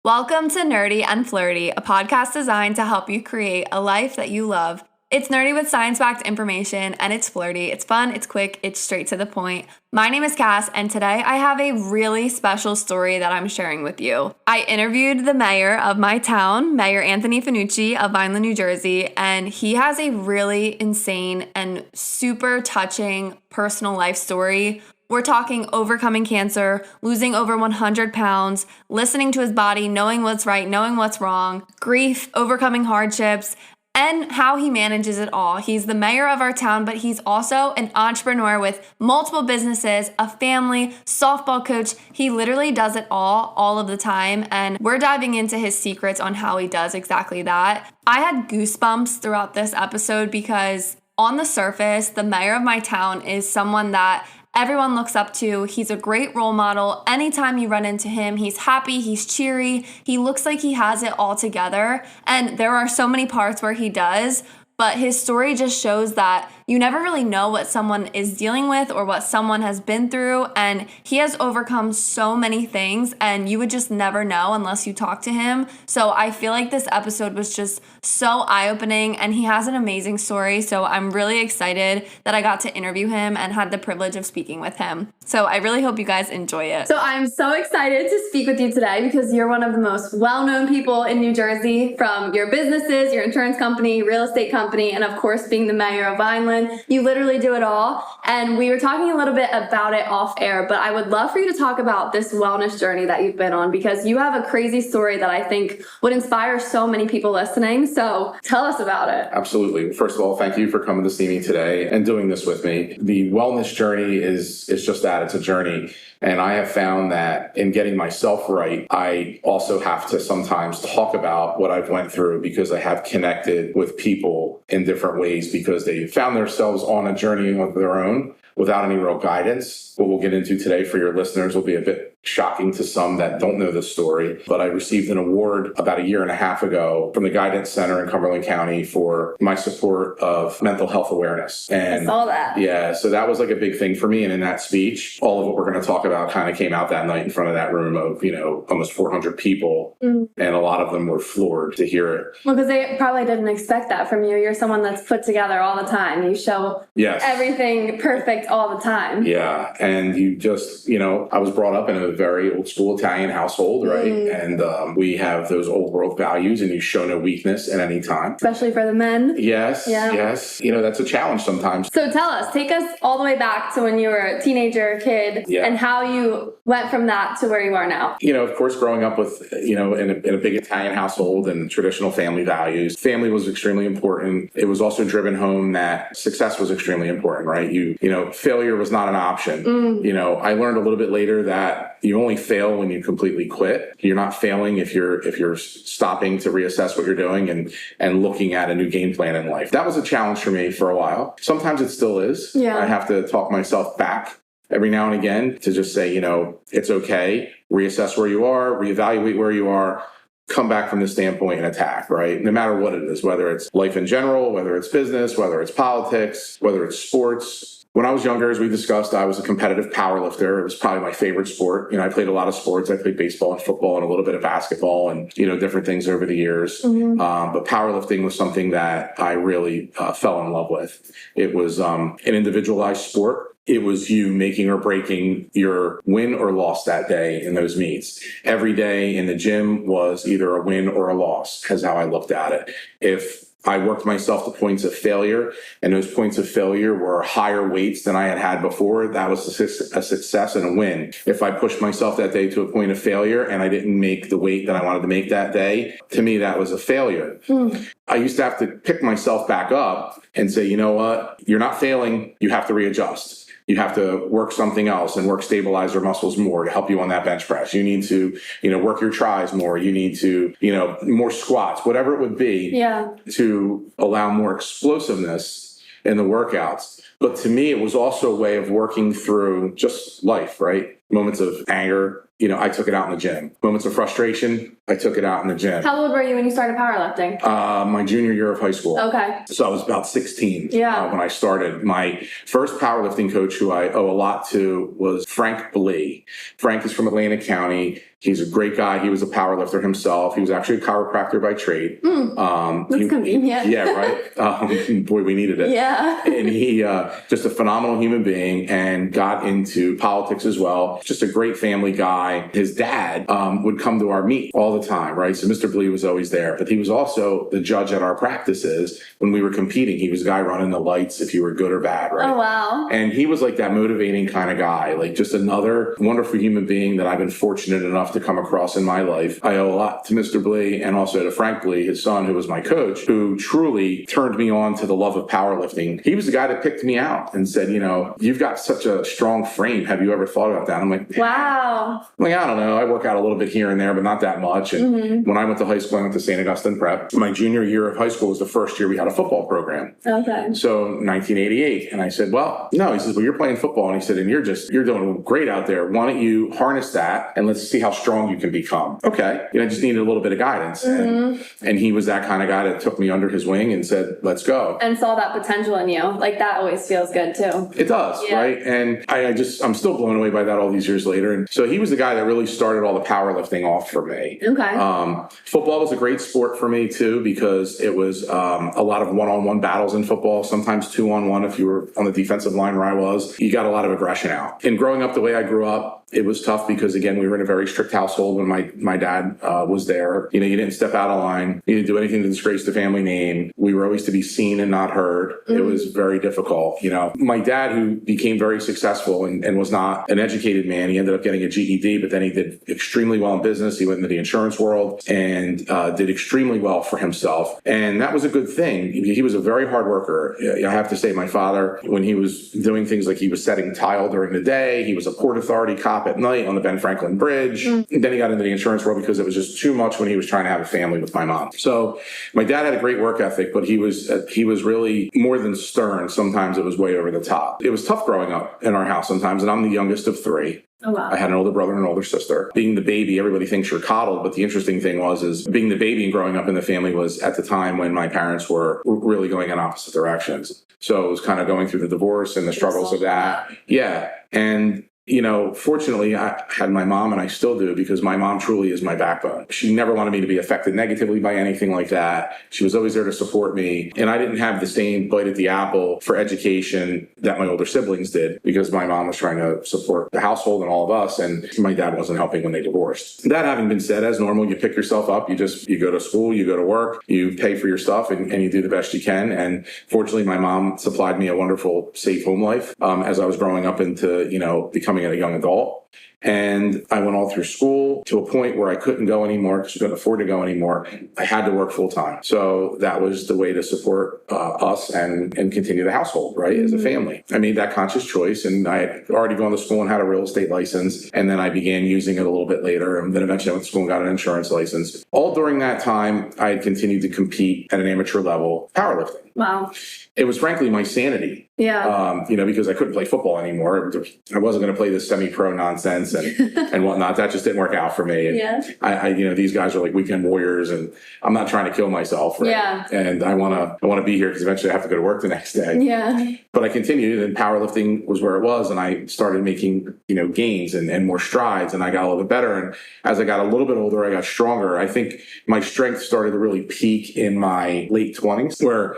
Welcome to Nerdy and Flirty, a podcast designed to help you create a life that you love. It's nerdy with science-backed information, and it's flirty. It's fun, it's quick, it's straight to the point. My name is Cass, and today I have a really special story that I'm sharing with you. I interviewed the mayor of my town, Mayor Anthony Fanucci of Vineland, New Jersey, and he has a really insane and super touching personal life story. We're talking overcoming cancer, losing over 100 pounds, listening to his body, knowing what's right, knowing what's wrong, grief, overcoming hardships, and how he manages it all. He's the mayor of our town, but he's also an entrepreneur with multiple businesses, a family, softball coach. He literally does it all of the time, and we're diving into his secrets on how he does exactly that. I had goosebumps throughout this episode because on the surface, the mayor of my town is someone that everyone looks up to. He's a great role model. Anytime you run into him, he's happy, he's cheery, he looks like he has it all together. And there are so many parts where he does, but his story just shows that you never really know what someone is dealing with or what someone has been through, and he has overcome so many things, and you would just never know unless you talk to him. So I feel like this episode was just so eye-opening, and he has an amazing story, so I'm really excited that I got to interview him and had the privilege of speaking with him. So I really hope you guys enjoy it. So I'm so excited to speak with you today because you're one of the most well-known people in New Jersey, from your businesses, your insurance company, real estate company, and of course being the mayor of Vineland. You literally do it all. And we were talking a little bit about it off air, but I would love for you to talk about this wellness journey that you've been on, because you have a crazy story that I think would inspire so many people listening. So tell us about it. Absolutely. First of all, thank you for coming to see me today and doing this with me. The wellness journey is just that. It's a journey. And I have found that in getting myself right, I also have to sometimes talk about what I've went through, because I have connected with people in different ways because they found themselves on a journey of their own without any real guidance. What we'll get into today for your listeners will be a bit shocking to some that don't know this story, but I received an award about 1.5 years ago from the Guidance Center in Cumberland County for my support of mental health awareness. And I saw that. Yeah, so that was like a big thing for me. And in that speech, all of what we're going to talk about kind of came out that night in front of that room of, almost 400 people. And a lot of them were floored to hear it. Well, because they probably didn't expect that from you. You're someone that's put together all the time. You show everything perfect all the time. Yeah. And you just, I was brought up in a very old school Italian household, right? And we have those old world values, and you show no weakness at any time. Especially for the men. Yes. Yeah. Yes. That's a challenge sometimes. So tell us, take us all the way back to when you were a teenager, kid, and how you went from that to where you are now. Of course, growing up with, in a big Italian household and traditional family values, family was extremely important. It was also driven home that success was extremely important, right? Failure was not an option. I learned a little bit later that you only fail when you completely quit. You're not failing if you're stopping to reassess what you're doing and looking at a new game plan in life. That was a challenge for me for a while. Sometimes it still is. Yeah. I have to talk myself back every now and again to just say, it's okay. Reassess where you are, reevaluate where you are, come back from the standpoint and attack, right? No matter what it is, whether it's life in general, whether it's business, whether it's politics, whether it's sports. When I was younger, as we discussed, I was a competitive powerlifter. It was probably my favorite sport. I played a lot of sports. I played baseball and football and a little bit of basketball and, different things over the years. But powerlifting was something that I really fell in love with. It was an individualized sport. It was you making or breaking your win or loss that day in those meets. Every day in the gym was either a win or a loss, is how I looked at it. If I worked myself to points of failure, and those points of failure were higher weights than I had before, that was a success and a win. If I pushed myself that day to a point of failure and I didn't make the weight that I wanted to make that day, to me, that was a failure. I used to have to pick myself back up and say, you know what? You're not failing. You have to readjust. You have to work something else and work stabilizer muscles more to help you on that bench press. You need to, work your tris more. You need to, more squats, whatever it would be, to allow more explosiveness in the workouts. But to me, it was also a way of working through just life, right? Moments of anger, I took it out in the gym. Moments of frustration, I took it out in the gym. How old were you when you started powerlifting? My junior year of high school. Okay. So I was about 16 when I started. My first powerlifting coach, who I owe a lot to, was Frank Blee. Frank is from Atlantic County. He's a great guy. He was a power lifter himself. He was actually a chiropractor by trade. That's convenient. Yeah, right. Boy, we needed it. Yeah. And he just a phenomenal human being and got into politics as well. Just a great family guy. His dad would come to our meet all the time, right? So Mr. Blee was always there, but he was also the judge at our practices when we were competing. He was the guy running the lights if you were good or bad, right? Oh, wow. And he was like that motivating kind of guy, like just another wonderful human being that I've been fortunate enough to come across in my life. I owe a lot to Mr. Blee and also to Frank Blee, his son, who was my coach, who truly turned me on to the love of powerlifting. He was the guy that picked me out and said, you've got such a strong frame. Have you ever thought about that? I'm like, wow. I don't know. I work out a little bit here and there, but not that much. And when I went to high school, I went to St. Augustine Prep. My junior year of high school was the first year we had a football program. Okay. So 1988. And I said, well, no. He says, well, you're playing football. And he said, and you're doing great out there. Why don't you harness that and let's see how strong you can become? Okay. I just needed a little bit of guidance. And he was that kind of guy that took me under his wing and said, let's go. And saw that potential in you. Like that always feels good too. It does, right? And I'm still blown away by that all these years later. And so he was the guy that really started all the powerlifting off for me. Okay. Football was a great sport for me too, because it was a lot of one-on-one battles in football, sometimes 2-on-1 if you were on the defensive line where I was. You got a lot of aggression out. And growing up the way I grew up, it was tough because, again, we were in a very strict household when my dad was there. You didn't step out of line. You didn't do anything to disgrace the family name. We were always to be seen and not heard. It was very difficult. My dad, who became very successful and was not an educated man, he ended up getting a GED, but then he did extremely well in business. He went into the insurance world and did extremely well for himself. And that was a good thing. He was a very hard worker. I have to say, my father, when he was doing things like he was setting tile during the day, he was a Port Authority cop at night on the Ben Franklin Bridge. And then he got into the insurance world because it was just too much when he was trying to have a family with my mom. So my dad had a great work ethic, but he was really more than stern. Sometimes it was way over the top. It was tough growing up in our house sometimes, and I'm the youngest of three. Oh, wow. I had an older brother and an older sister. Being the baby, everybody thinks you're coddled, but the interesting thing is being the baby and growing up in the family was at the time when my parents were really going in opposite directions. So it was kind of going through the divorce and the struggles of that. Yeah. And fortunately, I had my mom, and I still do, because my mom truly is my backbone. She never wanted me to be affected negatively by anything like that. She was always there to support me. And I didn't have the same bite at the apple for education that my older siblings did, because my mom was trying to support the household and all of us, and my dad wasn't helping when they divorced. That having been said, as normal, you pick yourself up, you go to school, you go to work, you pay for your stuff, and you do the best you can. And fortunately, my mom supplied me a wonderful, safe home life as I was growing up into, becoming a young adult. And I went all through school to a point where I couldn't go anymore because we couldn't afford to go anymore. I had to work full time. So that was the way to support us and continue the household, right, as a family. I made that conscious choice, and I had already gone to school and had a real estate license. And then I began using it a little bit later. And then eventually I went to school and got an insurance license. All during that time, I had continued to compete at an amateur level, powerlifting. Wow. It was frankly my sanity. Yeah. Because I couldn't play football anymore. I wasn't going to play this semi-pro nonsense and whatnot. That just didn't work out for me. Yeah. These guys are like weekend warriors, and I'm not trying to kill myself. Right? Yeah. And I want to be here because eventually I have to go to work the next day. Yeah. But I continued, and powerlifting was where it was, and I started making, gains and more strides, and I got a little bit better. And as I got a little bit older, I got stronger. I think my strength started to really peak in my late 20s, where,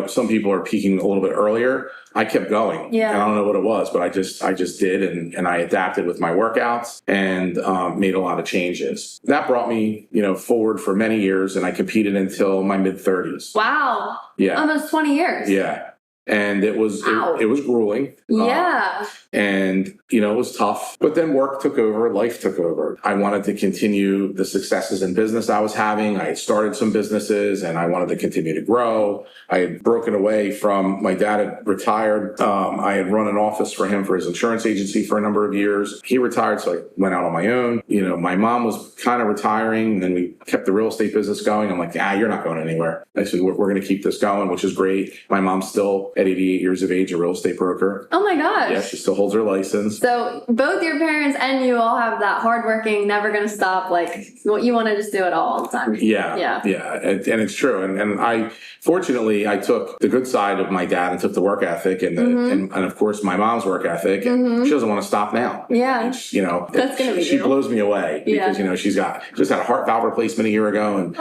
some people are peaking a little bit earlier. I kept going. Yeah. And I don't know what it was, but I just did. And I adapted with my workouts and made a lot of changes. That brought me, forward for many years, and I competed until my mid 30s. Wow. Yeah. Almost 20 years. Yeah. And it was grueling. Yeah. And, it was tough. But then work took over, life took over. I wanted to continue the successes in business I was having. I had started some businesses, and I wanted to continue to grow. I had broken away from, my dad had retired. I had run an office for him for his insurance agency for a number of years. He retired, so I went out on my own. My mom was kind of retiring, and then we kept the real estate business going. I'm like, you're not going anywhere. I said, we're going to keep this going, which is great. My mom's still at 88 years of age, a real estate broker. Oh my gosh. Yeah, she still holds her license. So both your parents and you all have that hardworking, never going to stop, like you want to just do it all the time. Yeah. And it's true. And fortunately, I took the good side of my dad and took the work ethic and and of course my mom's work ethic. And she doesn't want to stop now. Yeah. It's, that's going to be she blows me away because, she just had a heart valve replacement a year ago. And,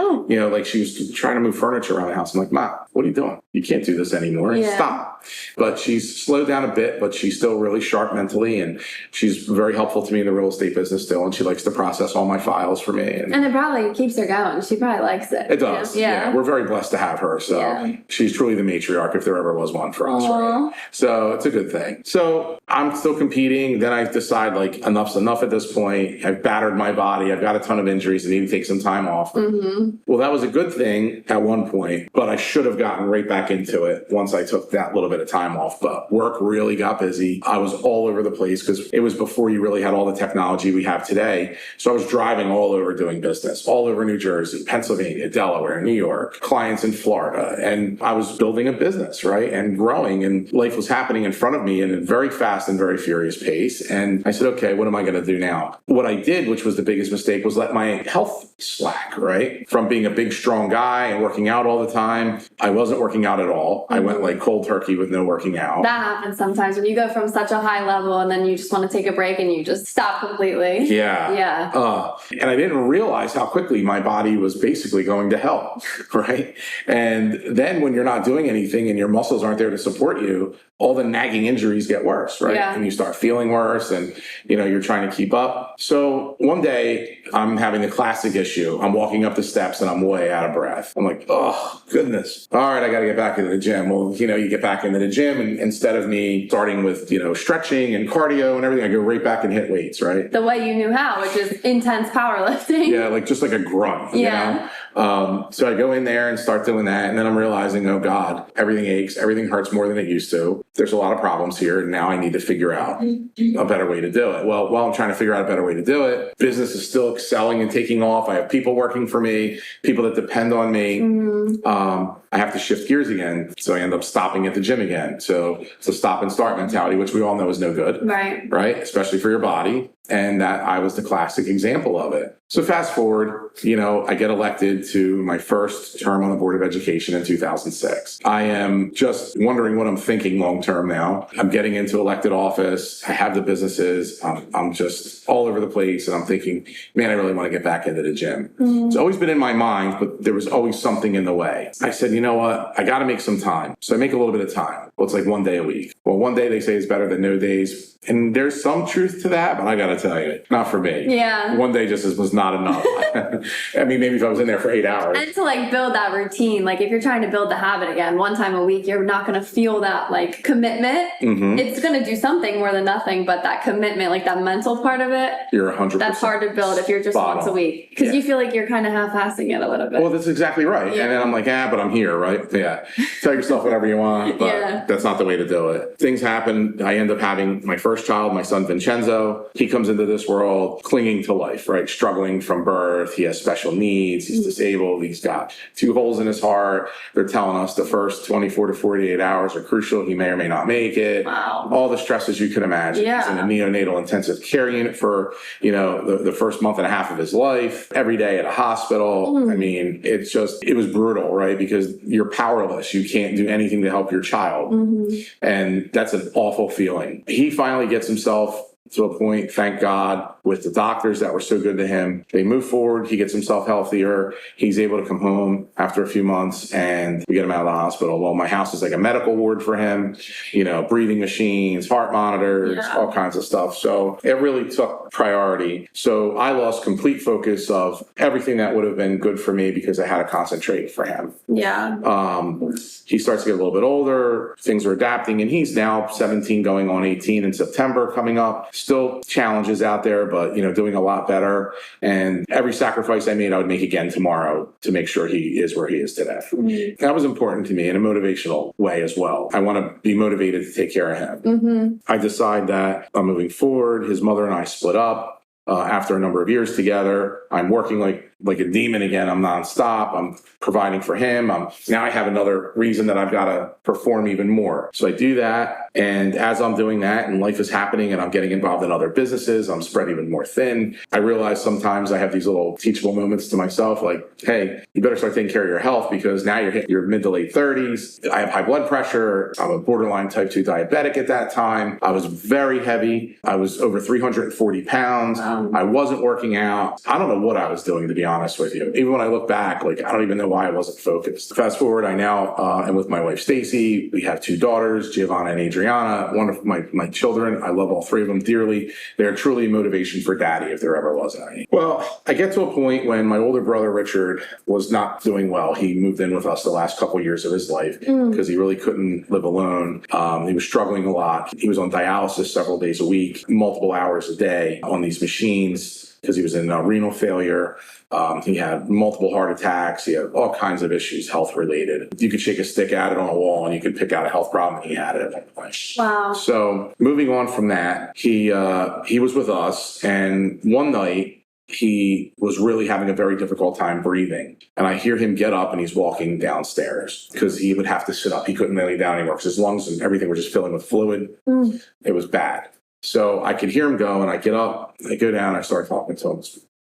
like she was trying to move furniture around the house. I'm like, Mom, what are you doing? You can't do this anymore. Yeah. Stop. But she's slowed down a bit, but she's still really sharp mentally. And she's very helpful to me in the real estate business still. And she likes to process all my files for me. And it probably keeps her going. She probably likes it. It does. Yeah. We're very blessed to have her. So she's truly the matriarch if there ever was one for us. Right? So it's a good thing. So I'm still competing. Then I decide like enough's enough at this point. I've battered my body. I've got a ton of injuries. I need to take some time off. Well, that was a good thing at one point, but I should have gotten right back into it once I took that little bit of time off. But work really got busy. I was all over the place because it was before you really had all the technology we have today. So I was driving all over doing business, all over New Jersey, Pennsylvania, Delaware, New York, clients in Florida. And I was building a business, right? And growing, and life was happening in front of me in a very fast and very furious pace. And I said, okay, what am I going to do now? What I did, which was the biggest mistake, was let my health slack, right? From being a big, strong guy and working out all the time, I wasn't working out at all. I went like cold turkey with no working out. That happens sometimes when you go from such a high level and then you just want to take a break and you just stop completely. Yeah. And I didn't realize how quickly my body was basically going to hell, right? And then when you're not doing anything and your muscles aren't there to support you, all the nagging injuries get worse, right? And you start feeling worse and, you're trying to keep up. So one day I'm having a classic issue. I'm walking up the steps and I'm way out of breath. I'm like, oh, goodness. All right, I got to get back into the gym. Well, you get back into the gym and instead of me starting with, stretching and cardio and everything, I go right back and hit weights, right? The way you knew how, which is intense powerlifting. Yeah, just like a grunt, So I go in there and start doing that. And then I'm realizing, oh God, everything aches. Everything hurts more than it used to. There's a lot of problems here. And now I need to figure out a better way to do it. Well, while I'm trying to figure out a better way to do it, business is still excelling and taking off. I have people working for me, people that depend on me. I have to shift gears again. So I end up stopping at the gym again. So it's a stop and start mentality, which we all know is no good. Right? Especially for your body. And that I was the classic example of it. So fast forward, I get elected to my first term on the Board of Education in 2006. I am just wondering what I'm thinking long term now. I'm getting into elected office. I have the businesses. I'm just all over the place. And I'm thinking, man, I really want to get back into the gym. It's always been in my mind, but there was always something in the way. I said, you know what? I got to make some time. So I make a little bit of time. Well, it's like one day a week. Well, one day they say is better than no days. And there's some truth to that, but I got to tell you, not for me. Yeah. One day just was not enough. I mean, maybe if I was in there for 8 hours. And to build that routine, if you're trying to build the habit again, one time a week, you're not going to feel that commitment. It's going to do something more than nothing, but that commitment, that mental part of it, you're 100%. That's hard to build if you're just once a week because you feel like you're kind of half-assing it a little bit. Well, that's exactly right. And then I'm like, but I'm here, right? Yeah. Tell yourself whatever you want, but that's not the way to do it. Things happen. I end up having my first child, my son Vincenzo. He comes into this world clinging to life, right? Struggling from birth. He has special needs. He's disabled. He's got 2 holes in his heart. They're telling us the first 24 to 48 hours are crucial. He may or may not make it. Wow. All the stresses you can imagine. He's in a neonatal intensive care unit for, the first month and a half of his life. Every day at a hospital. I mean, it was brutal, right? Because you're powerless. You can't do anything to help your child. And that's an awful feeling. He finally gets himself to a point, thank God, with the doctors that were so good to him. They move forward. He gets himself healthier. He's able to come home after a few months and we get him out of the hospital. Well, my house is like a medical ward for him, breathing machines, heart monitors, all kinds of stuff. So it really took priority. So I lost complete focus of everything that would have been good for me because I had to concentrate for him. He starts to get a little bit older. Things are adapting and he's now 17 going on 18 in September coming up. Still challenges out there, but doing a lot better. And every sacrifice I made, I would make again tomorrow to make sure he is where he is today. That was important to me in a motivational way as well. I want to be motivated to take care of him. I decide that I'm moving forward. His mother and I split up. After a number of years together, I'm working like like a demon again. I'm nonstop. I'm providing for him. Now I have another reason that I've got to perform even more. So I do that. And as I'm doing that and life is happening and I'm getting involved in other businesses, I'm spread even more thin. I realize sometimes I have these little teachable moments to myself, like, hey, you better start taking care of your health because now you're hitting your mid to late 30s. I have high blood pressure. I'm a borderline type 2 diabetic at that time. I was very heavy. I was over 340 pounds. I wasn't working out. I don't know what I was doing, to be honest with you. Even when I look back, like, I don't even know why I wasn't focused. Fast forward, I now am with my wife, Stacy. We have 2 daughters, Giovanna and Adriana. One of my children, I love all 3 of them dearly. They're truly a motivation for daddy if there ever was any. Well, I get to a point when my older brother, Richard, was not doing well. He moved in with us the last couple of years of his life because he really couldn't live alone. He was struggling a lot. He was on dialysis several days a week, multiple hours a day on these machines because he was in renal failure. He had multiple heart attacks. He had all kinds of issues, health related. You could shake a stick at it on a wall and you could pick out a health problem he had at one point. Wow. So moving on from that, he was with us, and one night he was really having a very difficult time breathing. And I hear him get up and he's walking downstairs because he would have to sit up. He couldn't lay down anymore because his lungs and everything were just filling with fluid. It was bad. So I could hear him go, and I get up, I go down, I start talking to him.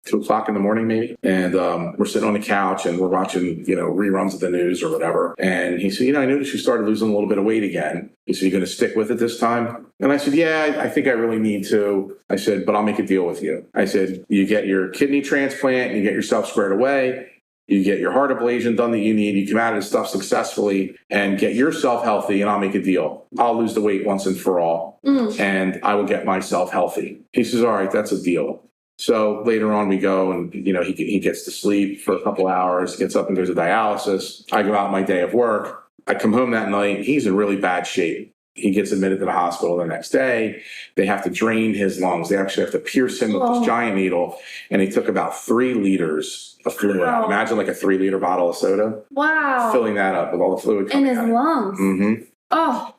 2 o'clock in the morning, maybe. And we're sitting on the couch and we're watching, reruns of the news or whatever. And he said, I noticed you started losing a little bit of weight again. He said, you going to stick with it this time? And I said, yeah, I think I really need to. I said, but I'll make a deal with you. I said, you get your kidney transplant, you get yourself squared away, you get your heart ablation done that you need, you come out of this stuff successfully and get yourself healthy, and I'll make a deal. I'll lose the weight once and for all, and I will get myself healthy. He says, all right, that's a deal. So later on we go and, he gets to sleep for a couple hours, gets up and goes to dialysis. I go out my day of work. I come home that night. He's in really bad shape. He gets admitted to the hospital the next day. They have to drain his lungs. They actually have to pierce him with this giant needle. And he took about 3 liters of fluid out. Imagine like a 3-liter bottle of soda. Wow. Filling that up with all the fluid coming out. In his lungs. Mm-hmm. Oh.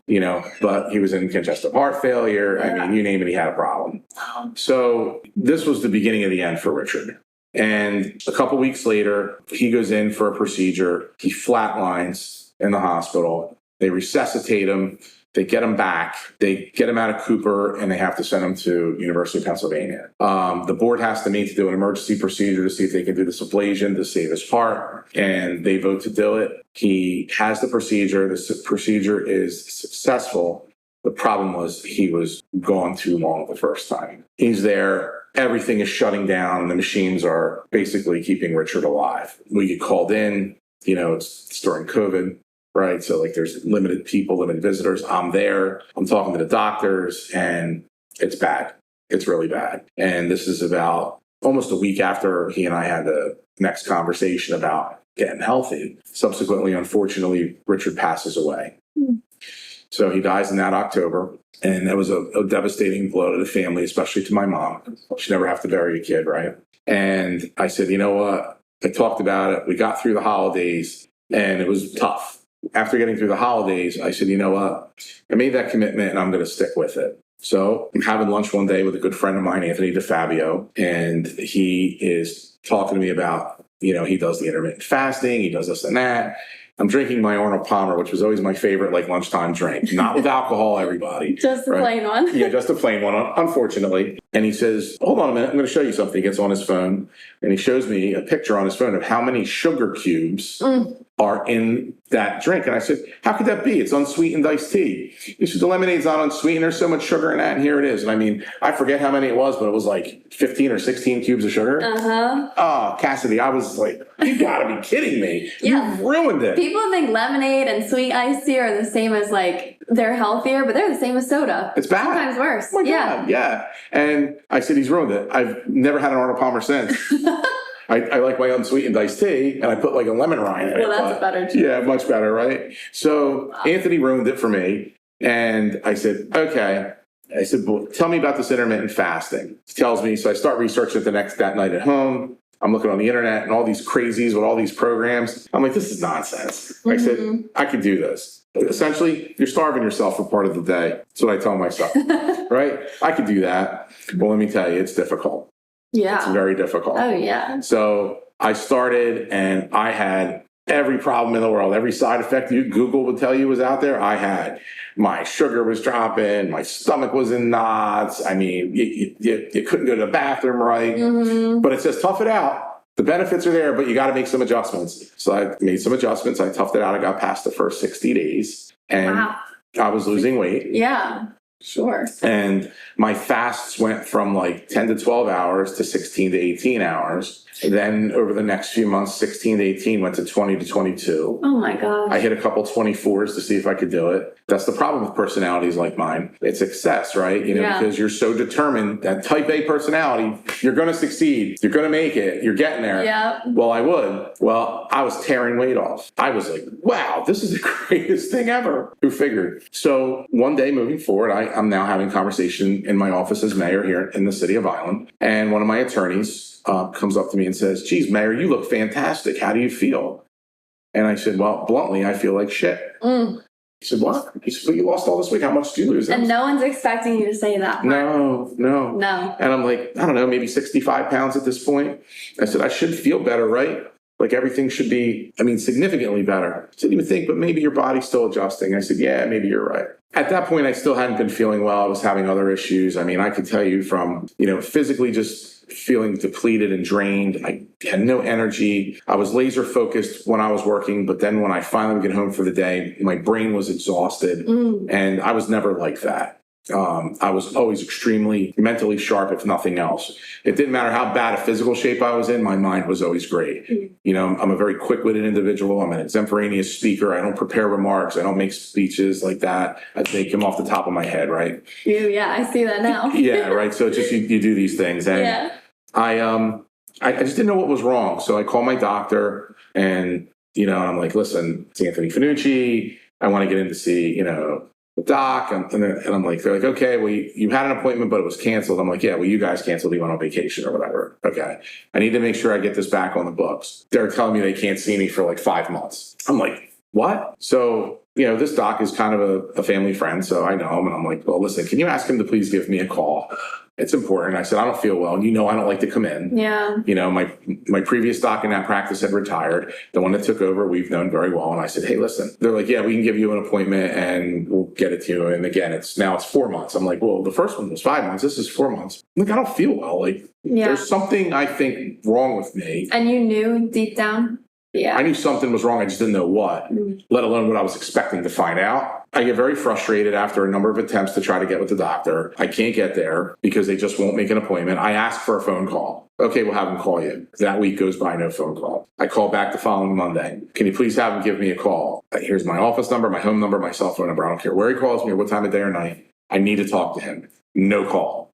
But he was in congestive heart failure. Yeah. I mean, you name it, he had a problem. So this was the beginning of the end for Richard. And a couple weeks later, he goes in for a procedure. He flatlines in the hospital. They resuscitate him. They get him back. They get him out of Cooper, and they have to send him to University of Pennsylvania. The board has to meet to do an emergency procedure to see if they can do this ablation to save his heart, and they vote to do it. He has the procedure. The procedure is successful. The problem was he was gone too long the first time. He's there. Everything is shutting down. The machines are basically keeping Richard alive. We get called in. It's during COVID. Right. So there's limited people, limited visitors. I'm there. I'm talking to the doctors, and it's bad. It's really bad. And this is about almost a week after he and I had the next conversation about getting healthy. Subsequently, unfortunately, Richard passes away. So he dies in that October. And that was a devastating blow to the family, especially to my mom. She never have to bury a kid, right? And I said, you know what? I talked about it. We got through the holidays, and it was tough. After getting through the holidays, I said, you know what? I made that commitment and I'm going to stick with it. So I'm having lunch one day with a good friend of mine, Anthony DeFabio, and he is talking to me about, he does the intermittent fasting. He does this and that. I'm drinking my Arnold Palmer, which was always my favorite lunchtime drink. Not with alcohol, everybody. Just a plain one. Yeah, just a plain one, unfortunately. And he says, hold on a minute, I'm going to show you something. He gets on his phone, and he shows me a picture on his phone of how many sugar cubes are in that drink. And I said, how could that be? It's unsweetened iced tea. He said, the lemonade's not unsweetened. There's so much sugar in that, and here it is. And I mean, I forget how many it was, but it was 15 or 16 cubes of sugar. Oh, Cassidy, I was like, you gotta be kidding me. Yeah. You ruined it. People think lemonade and sweet iced tea are the same as they're healthier, but they're the same as soda. It's bad. Sometimes worse. Oh my God, yeah. And I said, he's ruined it. I've never had an Arnold Palmer since. I like my unsweetened iced tea, and I put a lemon rind in it. Well, that's better too. Yeah, much better, right? So Anthony ruined it for me, and I said, okay. I said, well, tell me about this intermittent fasting. He tells me, so I start researching it that night at home. I'm looking on the internet and all these crazies with all these programs. I'm like, this is nonsense. I said, I can do this. Essentially, you're starving yourself for part of the day. That's what I tell myself, right? I could do that. Well, let me tell you, it's difficult. Yeah. It's very difficult. Oh, yeah. So I started and I had every problem in the world, every side effect Google would tell you was out there, I had. My sugar was dropping, my stomach was in knots. I mean, you couldn't go to the bathroom right. Mm-hmm. But it says tough it out. The benefits are there, but you got to make some adjustments. So I made some adjustments. I toughed it out. I got past the first 60 days and I was losing weight. Yeah, sure. And my fasts went from like 10 to 12 hours to 16 to 18 hours. Then over the next few months, 16 to 18 went to 20 to 22. Oh my gosh. I hit a couple 24s to see if I could do it. That's the problem with personalities like mine. It's excess, right? Because you're so determined, that type A personality, you're going to succeed. You're going to make it. You're getting there. Yeah. Well, I would. Well, I was tearing weight off. I was like, wow, this is the greatest thing ever. Who figured? So one day moving forward, I'm now having conversation in my office as mayor here in the city of Vineland. And one of my attorneys comes up to me and says, geez, Mayor, you look fantastic. How do you feel? And I said, well, bluntly, I feel like shit. Mm. He said, what? He said, well, you lost all this weight. How much did you lose? And no one's expecting you to say that. No. And I'm like, I don't know, maybe 65 pounds at this point. I said, I should feel better, right? Like everything should be, significantly better. I didn't even think, but maybe your body's still adjusting. I said, yeah, maybe you're right. At that point, I still hadn't been feeling well. I was having other issues. I could tell you from, physically just feeling depleted and drained. I had no energy. I was laser focused when I was working, but then when I finally would get home for the day, my brain was exhausted and I was never like that. I was always extremely mentally sharp, if nothing else. It didn't matter how bad a physical shape I was in, my mind was always great. I'm a very quick-witted individual. I'm an extemporaneous speaker. I don't prepare remarks. I don't make speeches like that. I make them off the top of my head, right? Yeah, I see that now. Yeah, right. So it's just you do these things. And I just didn't know what was wrong. So I called my doctor and, I'm like, listen, it's Anthony Fanucci. I want to get in to see, the doc. And I'm like, they're like, okay, well, you had an appointment, but it was canceled. I'm like, yeah, well, you guys canceled. You went on vacation or whatever. Okay. I need to make sure I get this back on the books. They're telling me they can't see me for like 5 months. I'm like, what? So, this doc is kind of a family friend. So I know him and I'm like, well, listen, can you ask him to please give me a call? It's important. I said, I don't feel well. And I don't like to come in. Yeah. My previous doc in that practice had retired. The one that took over, we've known very well. And I said, hey, listen, they're like, yeah, we can give you an appointment and we'll get it to you. And again, it's 4 months. I'm like, well, the first one was 5 months. This is 4 months. Like, I don't feel well. Like, there's something I think wrong with me. And you knew deep down? Yeah. I knew something was wrong. I just didn't know what, let alone what I was expecting to find out. I get very frustrated after a number of attempts to try to get with the doctor. I can't get there because they just won't make an appointment. I ask for a phone call. Okay, we'll have them call you. That week goes by, no phone call. I call back the following Monday. Can you please have him give me a call? Here's my office number, my home number, my cell phone number. I don't care where he calls me or what time of day or night. I need to talk to him. No call.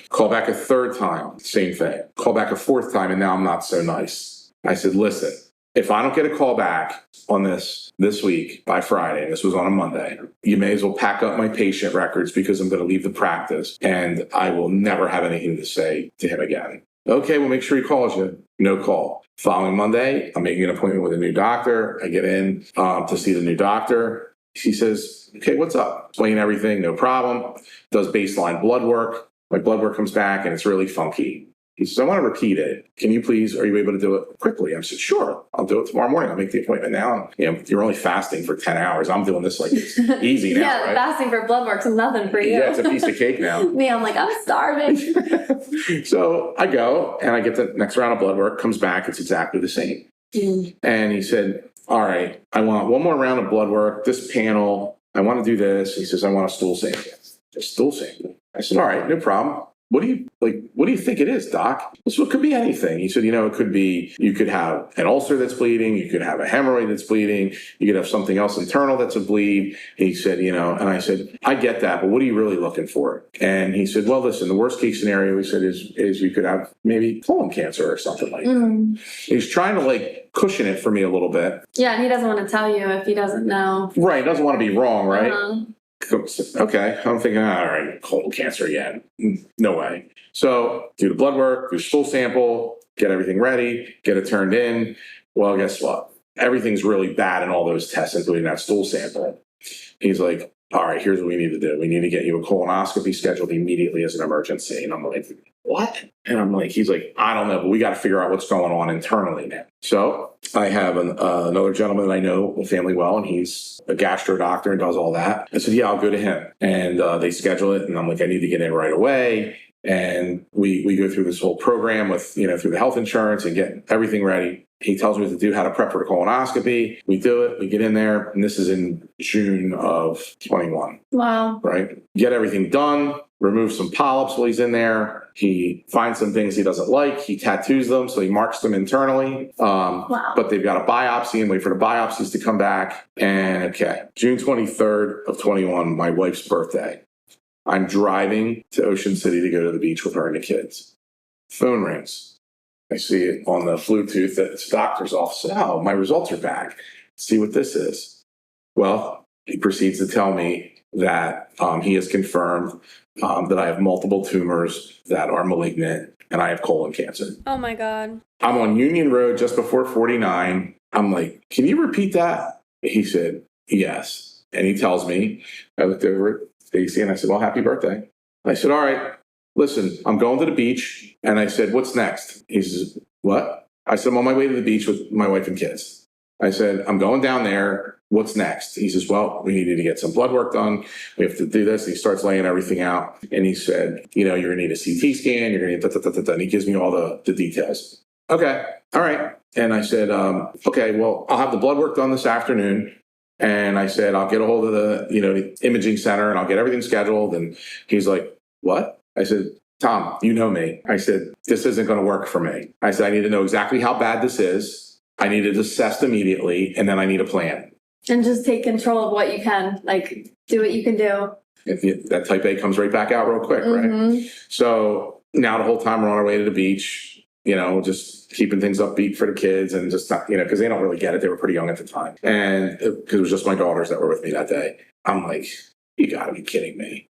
Call back a third time, same thing. Call back a fourth time, and now I'm not so nice. I said, listen, if I don't get a call back on this week by Friday, this was on a Monday, you may as well pack up my patient records because I'm going to leave the practice and I will never have anything to say to him again. Okay, we'll make sure he calls you. No call. Following Monday, I'm making an appointment with a new doctor. I get in to see the new doctor. He says, okay, what's up? Explain everything, no problem. Does baseline blood work. My blood work comes back and it's really funky. He says, I want to repeat it. Can you please, are you able to do it quickly? I said, sure, I'll do it tomorrow morning. I'll make the appointment now. You're only fasting for 10 hours. I'm doing this like it's easy now, yeah, right? Fasting for blood work's nothing for you. Yeah, it's a piece of cake now. Me, I'm like, I'm starving. So I go and I get the next round of blood work, comes back, it's exactly the same. And he said, all right, I want one more round of blood work, this panel, I want to do this. He says, I want a stool sample. A stool sample. I said, all right, no problem. What do you think it is, doc? So it could be anything. He said, it could be, you could have an ulcer that's bleeding. You could have a hemorrhoid that's bleeding. You could have something else internal that's a bleed. He said, and I said, I get that, but what are you really looking for? And he said, well, listen, the worst case scenario, he said, is you could have maybe colon cancer or something like that. He's trying to cushion it for me a little bit. Yeah. And he doesn't want to tell you if he doesn't know. Right. He doesn't want to be wrong. Right. Okay, I'm thinking, all right, colon cancer again. No way. So do the blood work, do stool sample, get everything ready, get it turned in. Well, guess what? Everything's really bad in all those tests, including that stool sample. He's like, all right, here's what we need to do. We need to get you a colonoscopy scheduled immediately as an emergency. And I'm like, what? And I'm like, he's like, I don't know, but we got to figure out what's going on internally now. So I have another gentleman that I know the family well, and he's a gastro doctor and does all that. I said, yeah, I'll go to him. And they schedule it. And I'm like, I need to get in right away. And we go through this whole program with, through the health insurance and get everything ready. He tells me what to do, how to prep for a colonoscopy. We do it. We get in there. And this is in June of 21. Wow. Right? Get everything done. Remove some polyps while he's in there. He finds some things he doesn't like. He tattoos them, so he marks them internally. Wow. But they've got a biopsy and wait for the biopsies to come back. And okay, June 23rd of 21, my wife's birthday. I'm driving to Ocean City to go to the beach with her and the kids. Phone rings. I see it on the Bluetooth that it's doctor's office. Oh, my results are back. See what this is. Well, he proceeds to tell me that he has confirmed that I have multiple tumors that are malignant and I have colon cancer. Oh my God. I'm on Union Road just before 49. I'm like, can you repeat that? He said, yes. And he tells me, I looked over at Stacy and I said, well, happy birthday. I said, all right, listen, I'm going to the beach. And I said, what's next? He says, what? I said, I'm on my way to the beach with my wife and kids. I said, I'm going down there. What's next? He says, well, we need to get some blood work done. We have to do this. He starts laying everything out. And he said, you're going to need a CT scan. You're going to need and he gives me all the details. Okay. All right. And I said, okay, well, I'll have the blood work done this afternoon. And I said, I'll get a hold of the imaging center and I'll get everything scheduled. And he's like, what? I said, Tom, you know me. I said, this isn't going to work for me. I said, I need to know exactly how bad this is. I need it assessed immediately. And then I need a plan. And just take control of what you can, like do what you can do. That type A comes right back out real quick, right? So now the whole time we're on our way to the beach, just keeping things upbeat for the kids and just not, because they don't really get it. They were pretty young at the time. And because it was just my daughters that were with me that day. I'm like, you gotta be kidding me.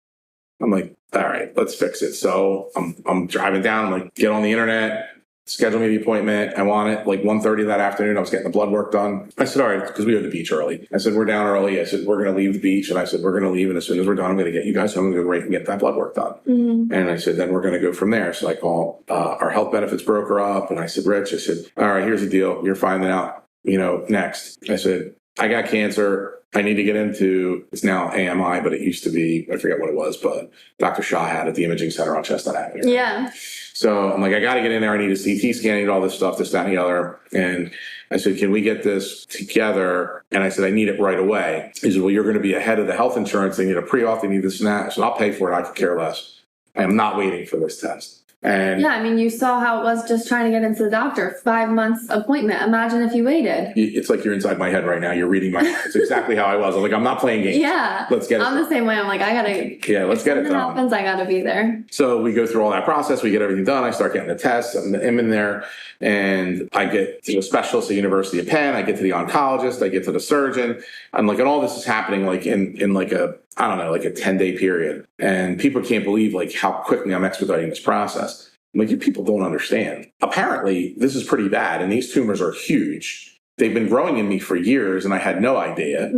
I'm like, all right, let's fix it. So I'm driving down, I'm like, get on the internet, schedule me the appointment. I want it like 1:30 that afternoon. I was getting the blood work done. I said, all right, because we were at the beach early. I said, we're down early. I said, we're going to leave the beach. And I said, we're going to leave. And as soon as we're done, I'm going to get you guys home and go right and get that blood work done. And I said, then we're going to go from there. So I call our health benefits broker up. And I said, Rich, I said, all right, here's the deal. You're finding out, next. I said, I got cancer. I need to get into, it's now AMI, but it used to be, I forget what it was, but Dr. Shaw had at the imaging center on Chestnut Avenue. Yeah. So I'm like, I got to get in there. I need a CT scan, I need all this stuff, this, that, and the other. And I said, can we get this together? And I said, I need it right away. He said, well, you're going to be ahead of the health insurance. They need a pre-auth, they need this and that. I said, I'll pay for it. I could care less. I am not waiting for this test. And yeah, I mean, you saw how it was just trying to get into the doctor. 5 months appointment. Imagine if you waited. It's like you're inside my head right now. You're reading my mind. It's exactly how I was. I'm like, I'm not playing games. Yeah. Let's get it I'm done. the same way. I'm like, I got to. Yeah, let's get it done. If happens, I got to be there. So we go through all that process. We get everything done. I start getting the tests. I'm in there. And I get to a specialist at University of Penn. I get to the oncologist. I get to the surgeon. And all this is happening like in like a, I don't know, like a 10-day period. And people can't believe like how quickly I'm expediting this process. I'm like, you people don't understand. Apparently, this is pretty bad, and these tumors are huge. They've been growing in me for years, and I had no idea.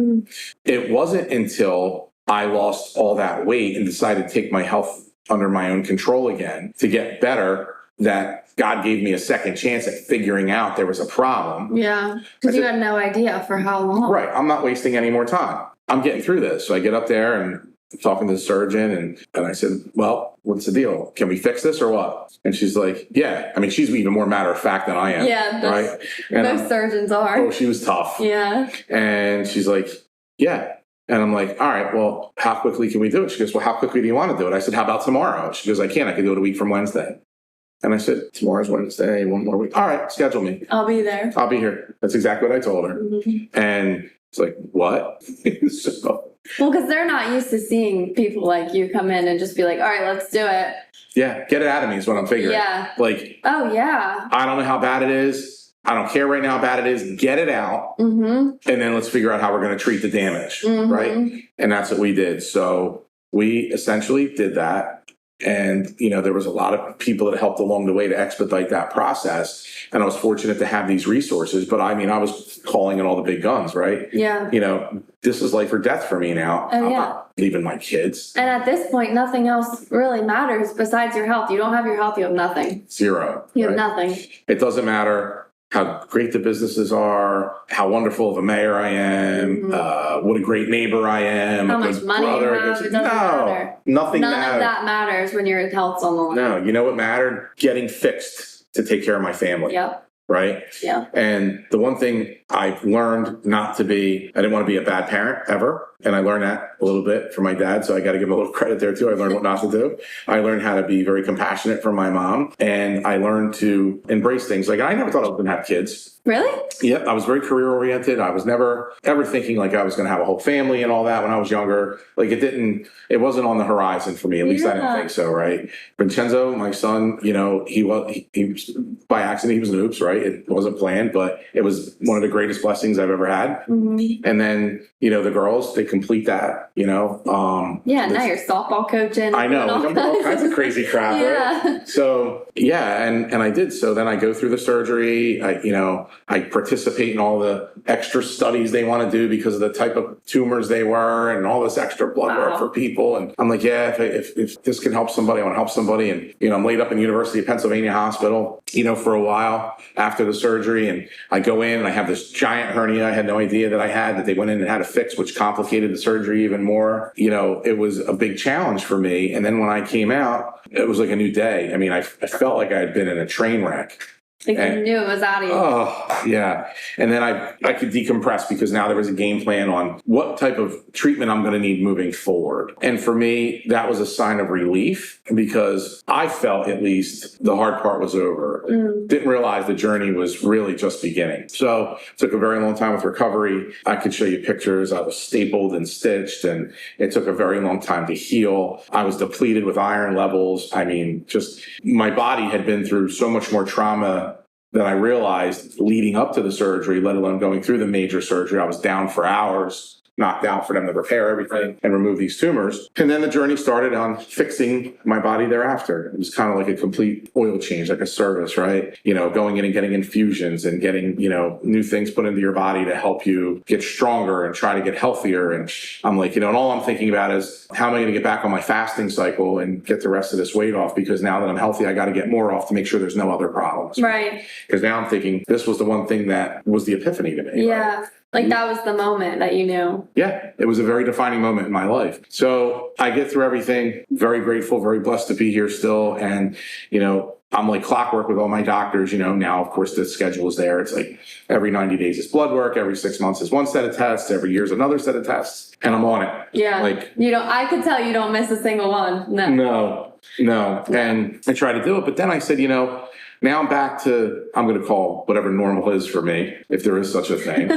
It wasn't until I lost all that weight and decided to take my health under my own control again to get better that God gave me a second chance at figuring out there was a problem. Yeah, because you had no idea for how long. Right. I'm not wasting any more time. I'm getting through this. So I get up there and talking to the surgeon and I said, well, what's the deal? Can we fix this or what? And she's like, yeah. I mean, she's even more matter of fact than I am. Yeah, right? And most surgeons are. Oh, she was tough. Yeah. And she's like, yeah. And I'm like, all right, well, how quickly can we do it? She goes, well, how quickly do you want to do it? I said, how about tomorrow? She goes, I can't. I can do it a week from Wednesday. And I said, tomorrow's Wednesday, one more week. All right, schedule me. I'll be there. I'll be here. That's exactly what I told her. And it's like, what? Well, because they're not used to seeing people like you come in and just be like, all right, let's do it. Yeah, get it out of me is what I'm figuring. Yeah. Like, oh, yeah. I don't know how bad it is. I don't care right now how bad it is. Get it out. And then let's figure out how we're going to treat the damage. Right. And that's what we did. So we essentially did that. And, there was a lot of people that helped along the way to expedite that process. And I was fortunate to have these resources. But I was calling in all the big guns, right? Yeah. This is life or death for me now. Oh, I'm yeah. not leaving my kids. And at this point, nothing else really matters besides your health. You don't have your health, you have nothing. Zero. You have nothing. It doesn't matter how great the businesses are, how wonderful of a mayor I am, what a great neighbor I am, how a much good money brother. you have, it doesn't matter. Nothing None matters. of that matters when your health's on the line. No, you know what mattered? Getting fixed to take care of my family. Yep. Right? Yeah. And the one thing I've learned I didn't want to be a bad parent ever. And I learned that a little bit from my dad. So I got to give him a little credit there too. I learned what not to do. I learned how to be very compassionate for my mom. And I learned to embrace things. Like, I never thought I was going to have kids. Really? Yep. I was very career oriented. I was never ever thinking like I was going to have a whole family and all that when I was younger. Like, it wasn't on the horizon for me. At least I didn't think so. Right. Vincenzo, my son, he was by accident, he was an oops, right? It wasn't planned, but it was one of the greatest blessings I've ever had. Mm-hmm. And then, the girls, they complete that, now you're softball coaching. I know. I'm all kinds of crazy crap. Yeah. Right? So, and I did. So then I go through the surgery. I participate in all the extra studies they want to do because of the type of tumors they were and all this extra blood work for people. And I'm like, if this can help somebody, I want to help somebody. And, I'm laid up in University of Pennsylvania Hospital, for a while after the surgery. And I go in and I have this giant hernia I had no idea that I had, that they went in and had to fix, which complicated the surgery even more. It was a big challenge for me. And then when I came out, it was like a new day. I felt like I had been in a train wreck. Like you knew it was out of you. Oh, yeah. And then I could decompress because now there was a game plan on what type of treatment I'm going to need moving forward. And for me, that was a sign of relief because I felt at least the hard part was over. Didn't realize the journey was really just beginning. So it took a very long time with recovery. I could show you pictures. I was stapled and stitched, and it took a very long time to heal. I was depleted with iron levels. Just my body had been through so much more trauma than I realized leading up to the surgery, let alone going through the major surgery. I was down for hours, knocked out for them to repair everything and remove these tumors. And then the journey started on fixing my body thereafter. It was kind of like a complete oil change, like a service, right? Going in and getting infusions and getting, new things put into your body to help you get stronger and try to get healthier. And I'm like, and all I'm thinking about is how am I going to get back on my fasting cycle and get the rest of this weight off? Because now that I'm healthy, I got to get more off to make sure there's no other problems. Right. Because now I'm thinking this was the one thing that was the epiphany to me. Yeah. Right? Like that was the moment that you knew. Yeah, it was a very defining moment in my life. So I get through everything, very grateful, very blessed to be here still. And, I'm like clockwork with all my doctors, now of course the schedule is there. It's like every 90 days is blood work, every 6 months is one set of tests, every year is another set of tests, and I'm on it. Yeah. I could tell you don't miss a single one. No. And I try to do it, but then I said, now I'm back to, I'm going to call whatever normal is for me, if there is such a thing.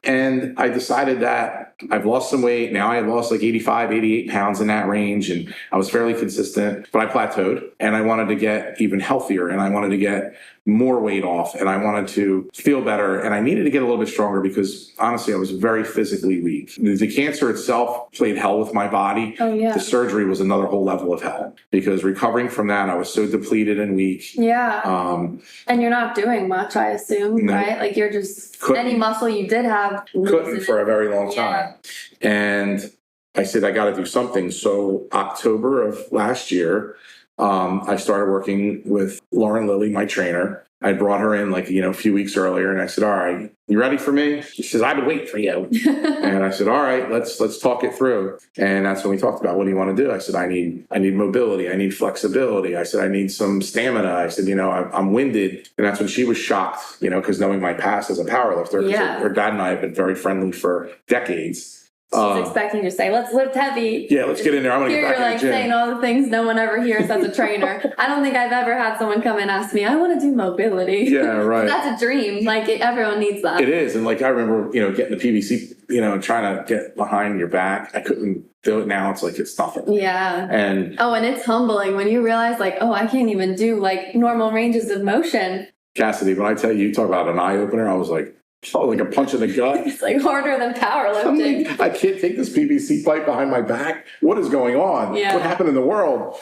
And I decided that I've lost some weight. Now I had lost like 85, 88 pounds in that range. And I was fairly consistent, but I plateaued and I wanted to get even healthier and I wanted to get more weight off and I wanted to feel better. And I needed to get a little bit stronger because honestly, I was very physically weak. The cancer itself played hell with my body. Oh, yeah. The surgery was another whole level of hell because recovering from that, I was so depleted and weak. Yeah. And you're not doing much, I assume, no, right? Like you're just, any muscle you did have. Couldn't for a very long time. And I said, I got to do something. So October of last year, I started working with Lauren Lilly, my trainer. I brought her in a few weeks earlier and I said, all right, you ready for me? She says, I've been waiting for you. And I said, all right, let's talk it through. And that's when we talked about, what do you want to do? I said, I need mobility. I need flexibility. I said, I need some stamina. I said, I'm winded. And that's when she was shocked, because knowing my past as a powerlifter, her dad and I have been very friendly for decades. She's expecting you to say, let's lift heavy. Yeah, let's get in there. I'm going to get back in the gym. You're saying all the things no one ever hears as a trainer. I don't think I've ever had someone come and ask me, I want to do mobility. Yeah, right. That's a dream. everyone needs that. It is. And I remember, getting the PVC, trying to get behind your back. I couldn't do it now. It's like, it's nothing. Yeah. And it's humbling when you realize I can't even do normal ranges of motion. Cassidy, when I tell you talk about an eye opener, I was like, like a punch in the gut. It's like harder than powerlifting. I can't take this PVC pipe behind my back. What is going on? Yeah. What happened in the world?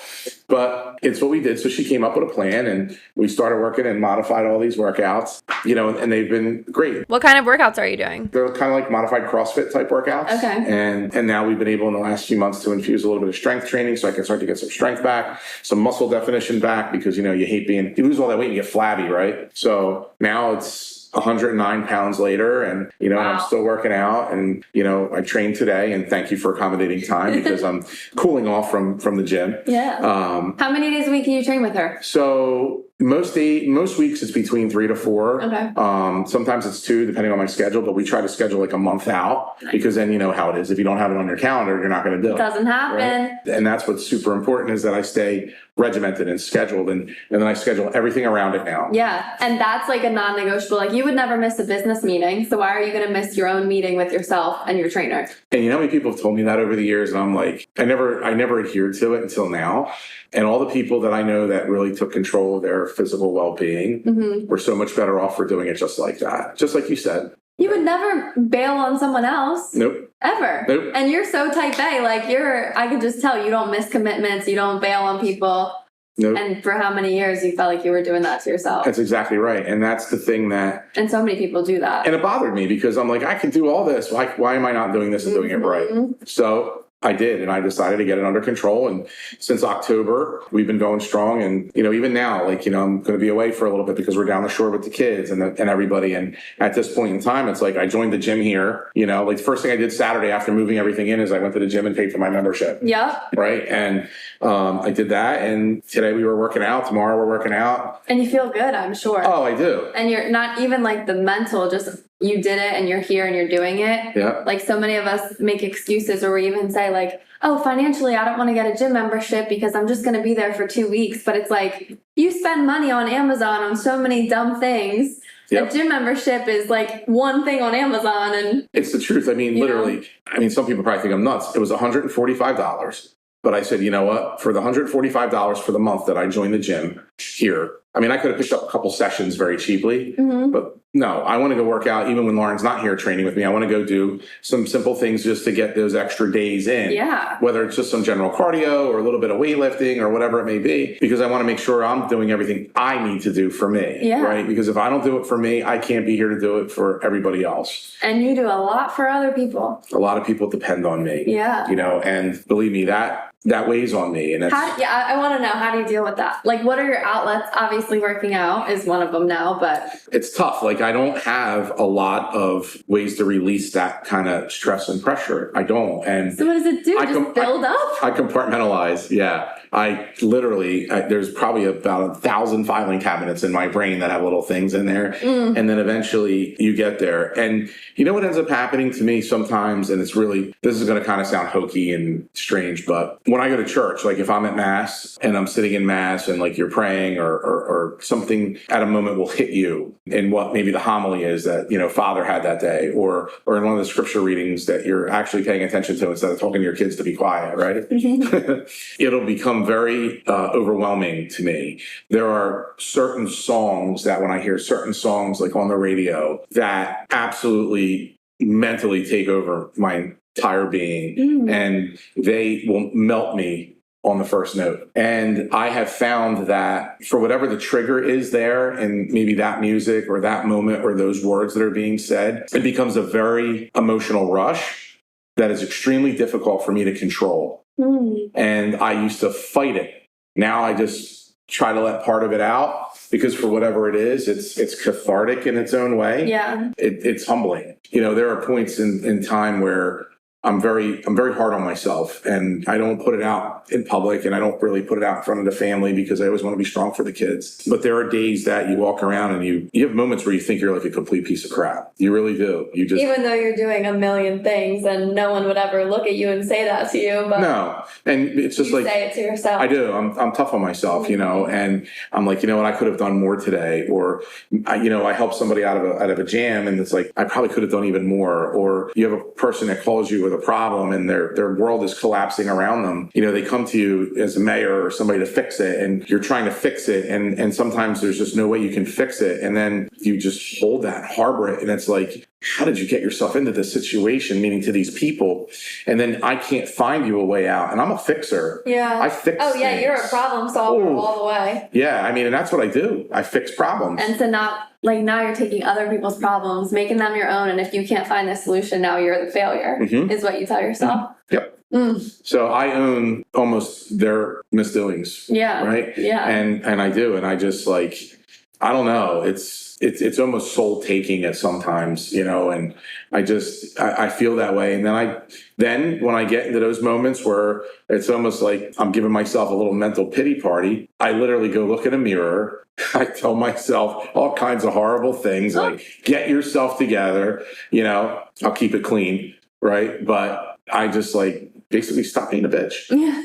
But it's what we did. So she came up with a plan and we started working and modified all these workouts, and they've been great. What kind of workouts are you doing? They're kind of like modified CrossFit type workouts. Okay. And now we've been able in the last few months to infuse a little bit of strength training so I can start to get some strength back, some muscle definition back, because, you hate you lose all that weight and you get flabby, right? So now it's 109 pounds later, and I'm still working out, and I trained today, and thank you for accommodating time because I'm cooling off from the gym. Yeah. How many days a week can you train with her? So most weeks it's between 3 to 4. Okay. Sometimes it's 2 depending on my schedule, but we try to schedule like a month out because then you know how it is. If you don't have it on your calendar, you're not going to do it. Doesn't happen. Right? And that's what's super important is that I stay regimented and scheduled, and then I schedule everything around it now. Yeah. And that's like a non-negotiable. Like you would never miss a business meeting. So why are you going to miss your own meeting with yourself and your trainer? And you know how many people have told me that over the years, and I'm like, I never adhered to it until now. And all the people that I know that really took control of their physical well-being were so much better off for doing it just like that. Just like you said. You would never bail on someone else. Nope. Ever. Nope. And you're so type A. Like I could just tell you don't miss commitments. You don't bail on people. Nope. And for how many years you felt like you were doing that to yourself. That's exactly right. And that's the thing that... And so many people do that. And it bothered me because I'm like, I can do all this. Why am I not doing this and doing it right? So I did, and I decided to get it under control. And since October, we've been going strong. And, even now, I'm going to be away for a little bit because we're down the shore with the kids and everybody. And at this point in time, it's like I joined the gym here. The first thing I did Saturday after moving everything in is I went to the gym and paid for my membership. Yeah. Right. And I did that. And today we were working out. Tomorrow we're working out. And you feel good, I'm sure. Oh, I do. And you're not even like the mental, just you did it and you're here and you're doing it. Yeah. Like so many of us make excuses, or we even say like, oh, financially, I don't want to get a gym membership because I'm just going to be there for 2 weeks. But it's like you spend money on Amazon on so many dumb things. Yep. A gym membership is like one thing on Amazon. And it's the truth. I mean, literally, some people probably think I'm nuts. It was $145. But I said, you know what? For the $145 for the month that I joined the gym here, I could have picked up a couple sessions very cheaply, but no, I want to go work out even when Lauren's not here training with me. I want to go do some simple things just to get those extra days in. Yeah. Whether it's just some general cardio or a little bit of weightlifting or whatever it may be, because I want to make sure I'm doing everything I need to do for me. Yeah. Right? Because if I don't do it for me, I can't be here to do it for everybody else. And you do a lot for other people. A lot of people depend on me. Yeah. And believe me, that weighs on me. And I want to know, how do you deal with that? Like, what are your outlets? Obviously, working out is one of them now, but it's tough. Like, I don't have a lot of ways to release that kind of stress and pressure. I don't. And so what does it do? Just build up? I compartmentalize. Yeah. I literally, there's probably about 1,000 filing cabinets in my brain that have little things in there. And then eventually you get there. And you know what ends up happening to me sometimes, and it's really, this is going to kind of sound hokey and strange, but when I go to church, like if I'm at Mass and I'm sitting in Mass and like you're praying or something at a moment will hit you in what maybe the homily is that, Father had that day, or in one of the scripture readings that you're actually paying attention to instead of talking to your kids to be quiet, right? It'll become very overwhelming to me. There are certain songs that when I hear certain songs like on the radio that absolutely mentally take over my entire being, and they will melt me on the first note. And I have found that for whatever the trigger is there, and maybe that music or that moment or those words that are being said, it becomes a very emotional rush that is extremely difficult for me to control. And I used to fight it. Now I just try to let part of it out, because for whatever it is, it's cathartic in its own way. Yeah. It's humbling. There are points in time where I'm very hard on myself, and I don't put it out in public, and I don't really put it out in front of the family because I always want to be strong for the kids. But there are days that you walk around and you have moments where you think you're like a complete piece of crap. You really do. You just, even though you're doing a million things and no one would ever look at you and say that to you, but no. And it's just you like, say it to yourself. I do. I'm tough on myself, and I'm like, what, I could have done more today, or I helped somebody out of a jam, and it's like I probably could have done even more. Or you have a person that calls you with a problem and their world is collapsing around them, they come to you as a mayor or somebody to fix it, and you're trying to fix it, and sometimes there's just no way you can fix it, and then you just hold that, harbor it, and it's like, how did you get yourself into this situation, meaning to these people? And then I can't find you a way out. And I'm a fixer. Yeah. I fix Oh, yeah, things. you're a problem solver all the way. Yeah, and that's what I do. I fix problems. And so now you're taking other people's problems, making them your own, and if you can't find the solution, now you're the failure, is what you tell yourself. Yep. So I own almost their misdoings. Yeah. Right? Yeah. And I do. And I just I don't know. It's almost soul taking at sometimes, and I feel that way. And then when I get into those moments where it's almost like I'm giving myself a little mental pity party, I literally go look in a mirror. I tell myself all kinds of horrible things like, get yourself together, I'll keep it clean. Right. But I just basically stop being a bitch,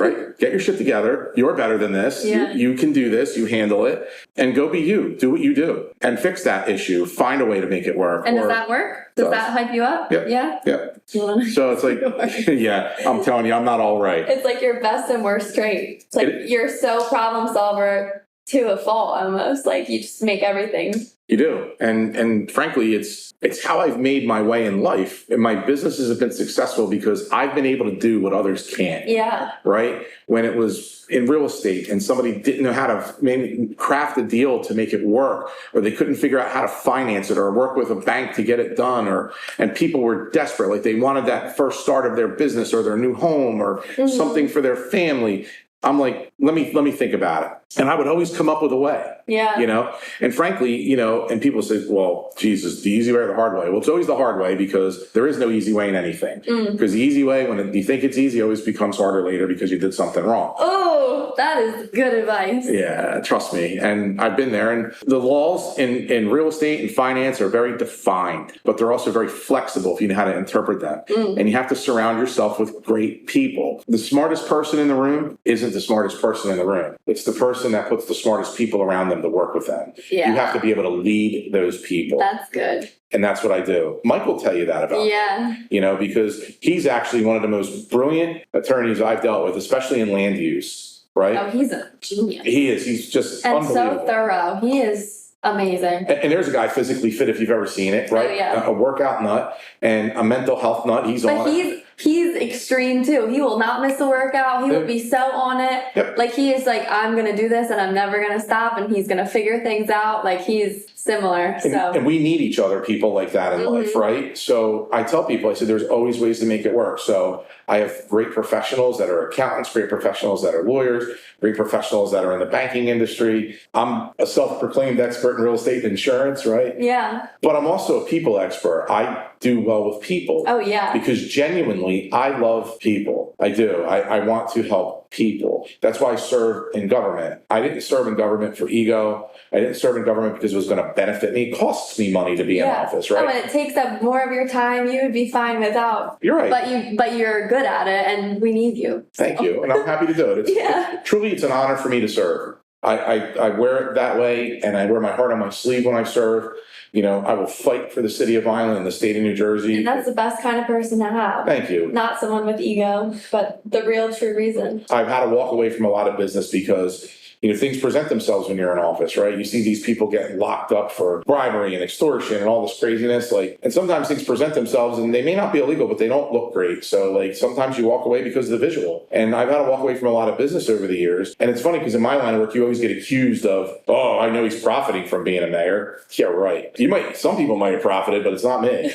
right? Get your shit together. You're better than this. Yeah. You can do this. You handle it, and go be you. Do what you do and fix that issue. Find a way to make it work. And does that work? Does that hype you up? Yep. Yeah. Yeah. So it's yeah, I'm telling you, I'm not all right. It's like your best and worst trait. It's you're so problem solver to a fault almost. You just make everything. You do. And frankly, it's how I've made my way in life. And my businesses have been successful because I've been able to do what others can't. Yeah. Right? When it was in real estate and somebody didn't know how to maybe craft a deal to make it work, or they couldn't figure out how to finance it or work with a bank to get it done, and people were desperate. They wanted that first start of their business or their new home or something for their family. I'm like, let me think about it. And I would always come up with a way. Yeah. And frankly, and people say, well, Jesus, the easy way or the hard way? Well, it's always the hard way because there is no easy way in anything. Because the easy way, when you think it's easy, always becomes harder later because you did something wrong. Oh, that is good advice. Yeah, trust me. And I've been there. And the laws in real estate and finance are very defined, but they're also very flexible if you know how to interpret them. And you have to surround yourself with great people. The smartest person in the room isn't the smartest person in the room. It's the person that puts the smartest people around them to work with them. Yeah. You have to be able to lead those people. That's good. And that's what I do. Mike will tell you that about me, because he's actually one of the most brilliant attorneys I've dealt with, especially in land use, right? Oh, he's a genius. He is. He's just unbelievable. So thorough. He is amazing. And there's a guy physically fit if you've ever seen it, right? Oh, yeah. A workout nut and a mental health nut. He's on it. He's extreme too. He will not miss a workout. He will be so on it. Yep. He is I'm going to do this and I'm never going to stop, and he's going to figure things out. He's similar. And we need each other, people like that in life, right? So I tell people, I said, there's always ways to make it work. So I have great professionals that are accountants, great professionals that are lawyers, great professionals that are in the banking industry. I'm a self-proclaimed expert in real estate and insurance, right? Yeah. But I'm also a people expert. I do well with people. Oh, yeah. Because genuinely, I love people. I do. I want to help people. That's why I serve in government. I didn't serve in government for ego. I didn't serve in government because it was going to benefit me. It costs me money to be in office, right? Oh, and it takes up more of your time. You would be fine without. You're right. But you're good at it, and we need you. Thank you. And I'm happy to do it. Truly, it's an honor for me to serve. I wear it that way, and I wear my heart on my sleeve when I serve. I will fight for the city of Vineland and the state of New Jersey. And that's the best kind of person to have. Thank you. Not someone with ego, but the real true reason. I've had to walk away from a lot of business because things present themselves when you're in office, right? You see these people getting locked up for bribery and extortion and all this craziness. And sometimes things present themselves and they may not be illegal, but they don't look great. So sometimes you walk away because of the visual. And I've had to walk away from a lot of business over the years. And it's funny because in my line of work, you always get accused of, oh, I know he's profiting from being a mayor. Yeah, right. Some people might have profited, but it's not me,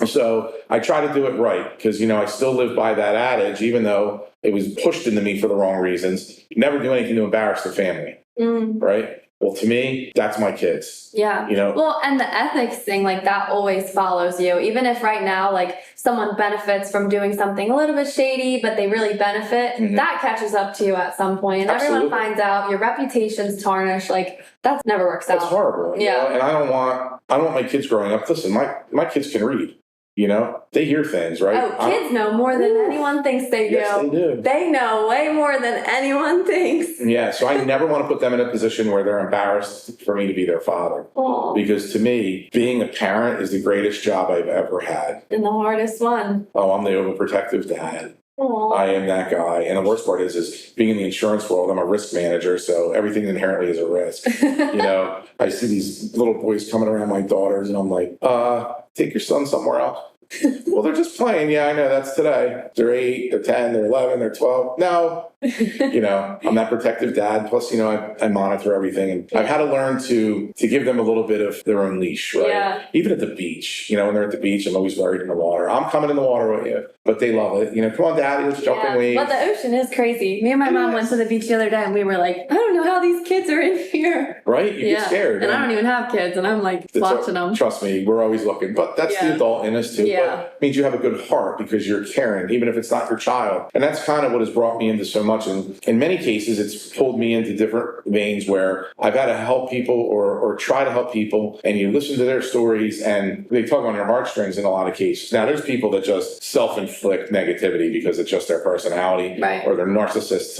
So I try to do it right because, I still live by that adage, even though it was pushed into me for the wrong reasons. Never do anything to embarrass the family, right? Well, to me, that's my kids. Yeah. Well, and the ethics thing, that always follows you. Even if right now, someone benefits from doing something a little bit shady, but they really benefit, that catches up to you at some point. And everyone finds out, your reputation's tarnished. That never works out. That's horrible. Yeah. And I don't want my kids growing up. Listen, my kids can read. You know, they hear things, right? Oh, kids know more than anyone thinks they do. Yes, they do. They know way more than anyone thinks. Yeah, so I never want to put them in a position where they're embarrassed for me to be their father. Aww. Because to me, being a parent is the greatest job I've ever had. And the hardest one. Oh, I'm the overprotective dad. Aww. I am that guy. And the worst part is being in the insurance world, I'm a risk manager, so everything inherently is a risk. You know, I see these little boys coming around my daughters, and I'm like, take your son somewhere else. Well, they're just playing. Yeah, I know, that's today. They're 8, they're 10, they're 11, they're 12. No. You know, I'm that protective dad. Plus, you know, I monitor everything. And I've had to learn to give them a little bit of their own leash, right? Yeah. Even at the beach, you know, when they're at the beach, I'm always worried in the water. I'm coming in the water with you, but they love it. You know, come on, Daddy, let's jump in waves. But the ocean is crazy. Me and my mom went to the beach the other day, and we were like, I don't know how these kids are in here. Right? You get scared. And I don't even have kids, and I'm like watching them. Trust me, we're always looking. But that's the adult in us too. Yeah. But it means you have a good heart because you're caring, even if it's not your child. And that's kind of what has brought me into so much. And in many cases, it's pulled me into different veins where I've had to help people or try to help people. And you listen to their stories and they tug on your heartstrings in a lot of cases. Now, there's people that just self-inflict negativity because it's just their personality, right, or they're narcissists.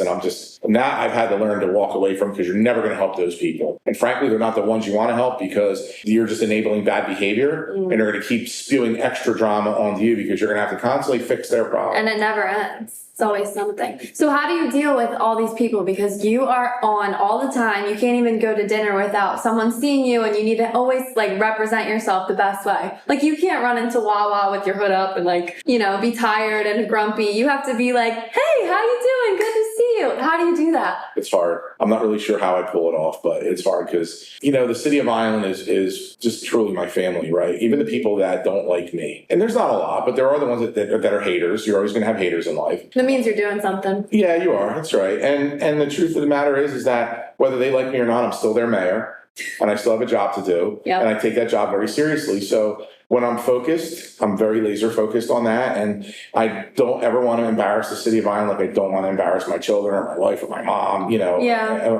And now I've had to learn to walk away from, because you're never going to help those people. And frankly, they're not the ones you want to help because you're just enabling bad behavior and they're going to keep spewing extra drama onto you because you're going to have to constantly fix their problem. And it never ends. It's always something. So how do you deal with all these people? Because you are on all the time. You can't even go to dinner without someone seeing you, and you need to always like represent yourself the best way. Like you can't run into Wawa with your hood up and like, you know, be tired and grumpy. You have to be like, hey, how you doing? Good to see you. How do you do that? It's hard. I'm not really sure how I pull it off, but it's hard because, you know, the city of Vineland is just truly my family, right? Even the people that don't like me. And there's not a lot, but there are the ones that are haters. You're always going to have haters in life. That means you're doing something. Yeah, you are. That's right. And the truth of the matter is that whether they like me or not, I'm still their mayor and I still have a job to do. Yep. And I take that job very seriously. So when I'm focused, I'm very laser focused on that. And I don't ever want to embarrass the city of Vineland. Like I don't want to embarrass my children or my wife or my mom, you know,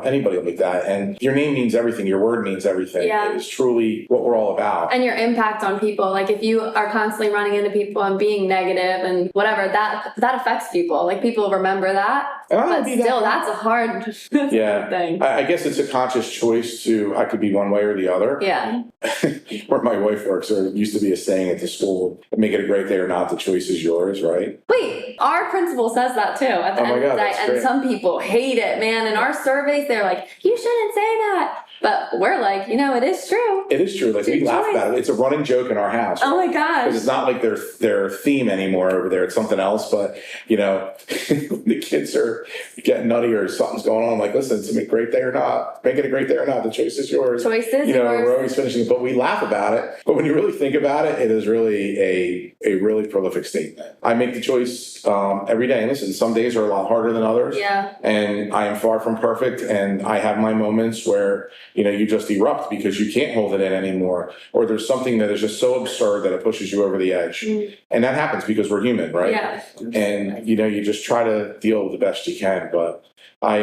anybody like that. And your name means everything. Your word means everything. Yeah. It is truly what we're all about. And your impact on people. Like if you are constantly running into people and being negative and whatever, that affects people. Like people remember that. But still, that's a hard thing. I guess it's a conscious choice I could be one way or the other. Yeah. Where my wife works, there used to be a saying at the school, make it a great day or not, the choice is yours, right? Wait, our principal says that too at the end of the day. And some people hate it, man. In our surveys, they're like, you shouldn't say that. But we're like, you know, it is true. It is true. Like we laugh about it. It's a running joke in our house. Oh my gosh. Because it's not like their theme anymore over there. It's something else. But, you know, the kids are getting nutty or something's going on. I'm like, listen, it's a great day or not. Make it a great day or not. The choice is yours. Choice is yours. yours. We're always finishing it, but we laugh about it. But when you really think about it, it is really a really prolific statement. I make the choice every day. And listen, some days are a lot harder than others. Yeah. And I am far from perfect. And I have my moments where, you know, you just erupt because you can't hold it in anymore. Or there's something that is just so absurd that it pushes you over the edge. And that happens because we're human, right? Yeah. And, you know, you just try to deal the best you can. But I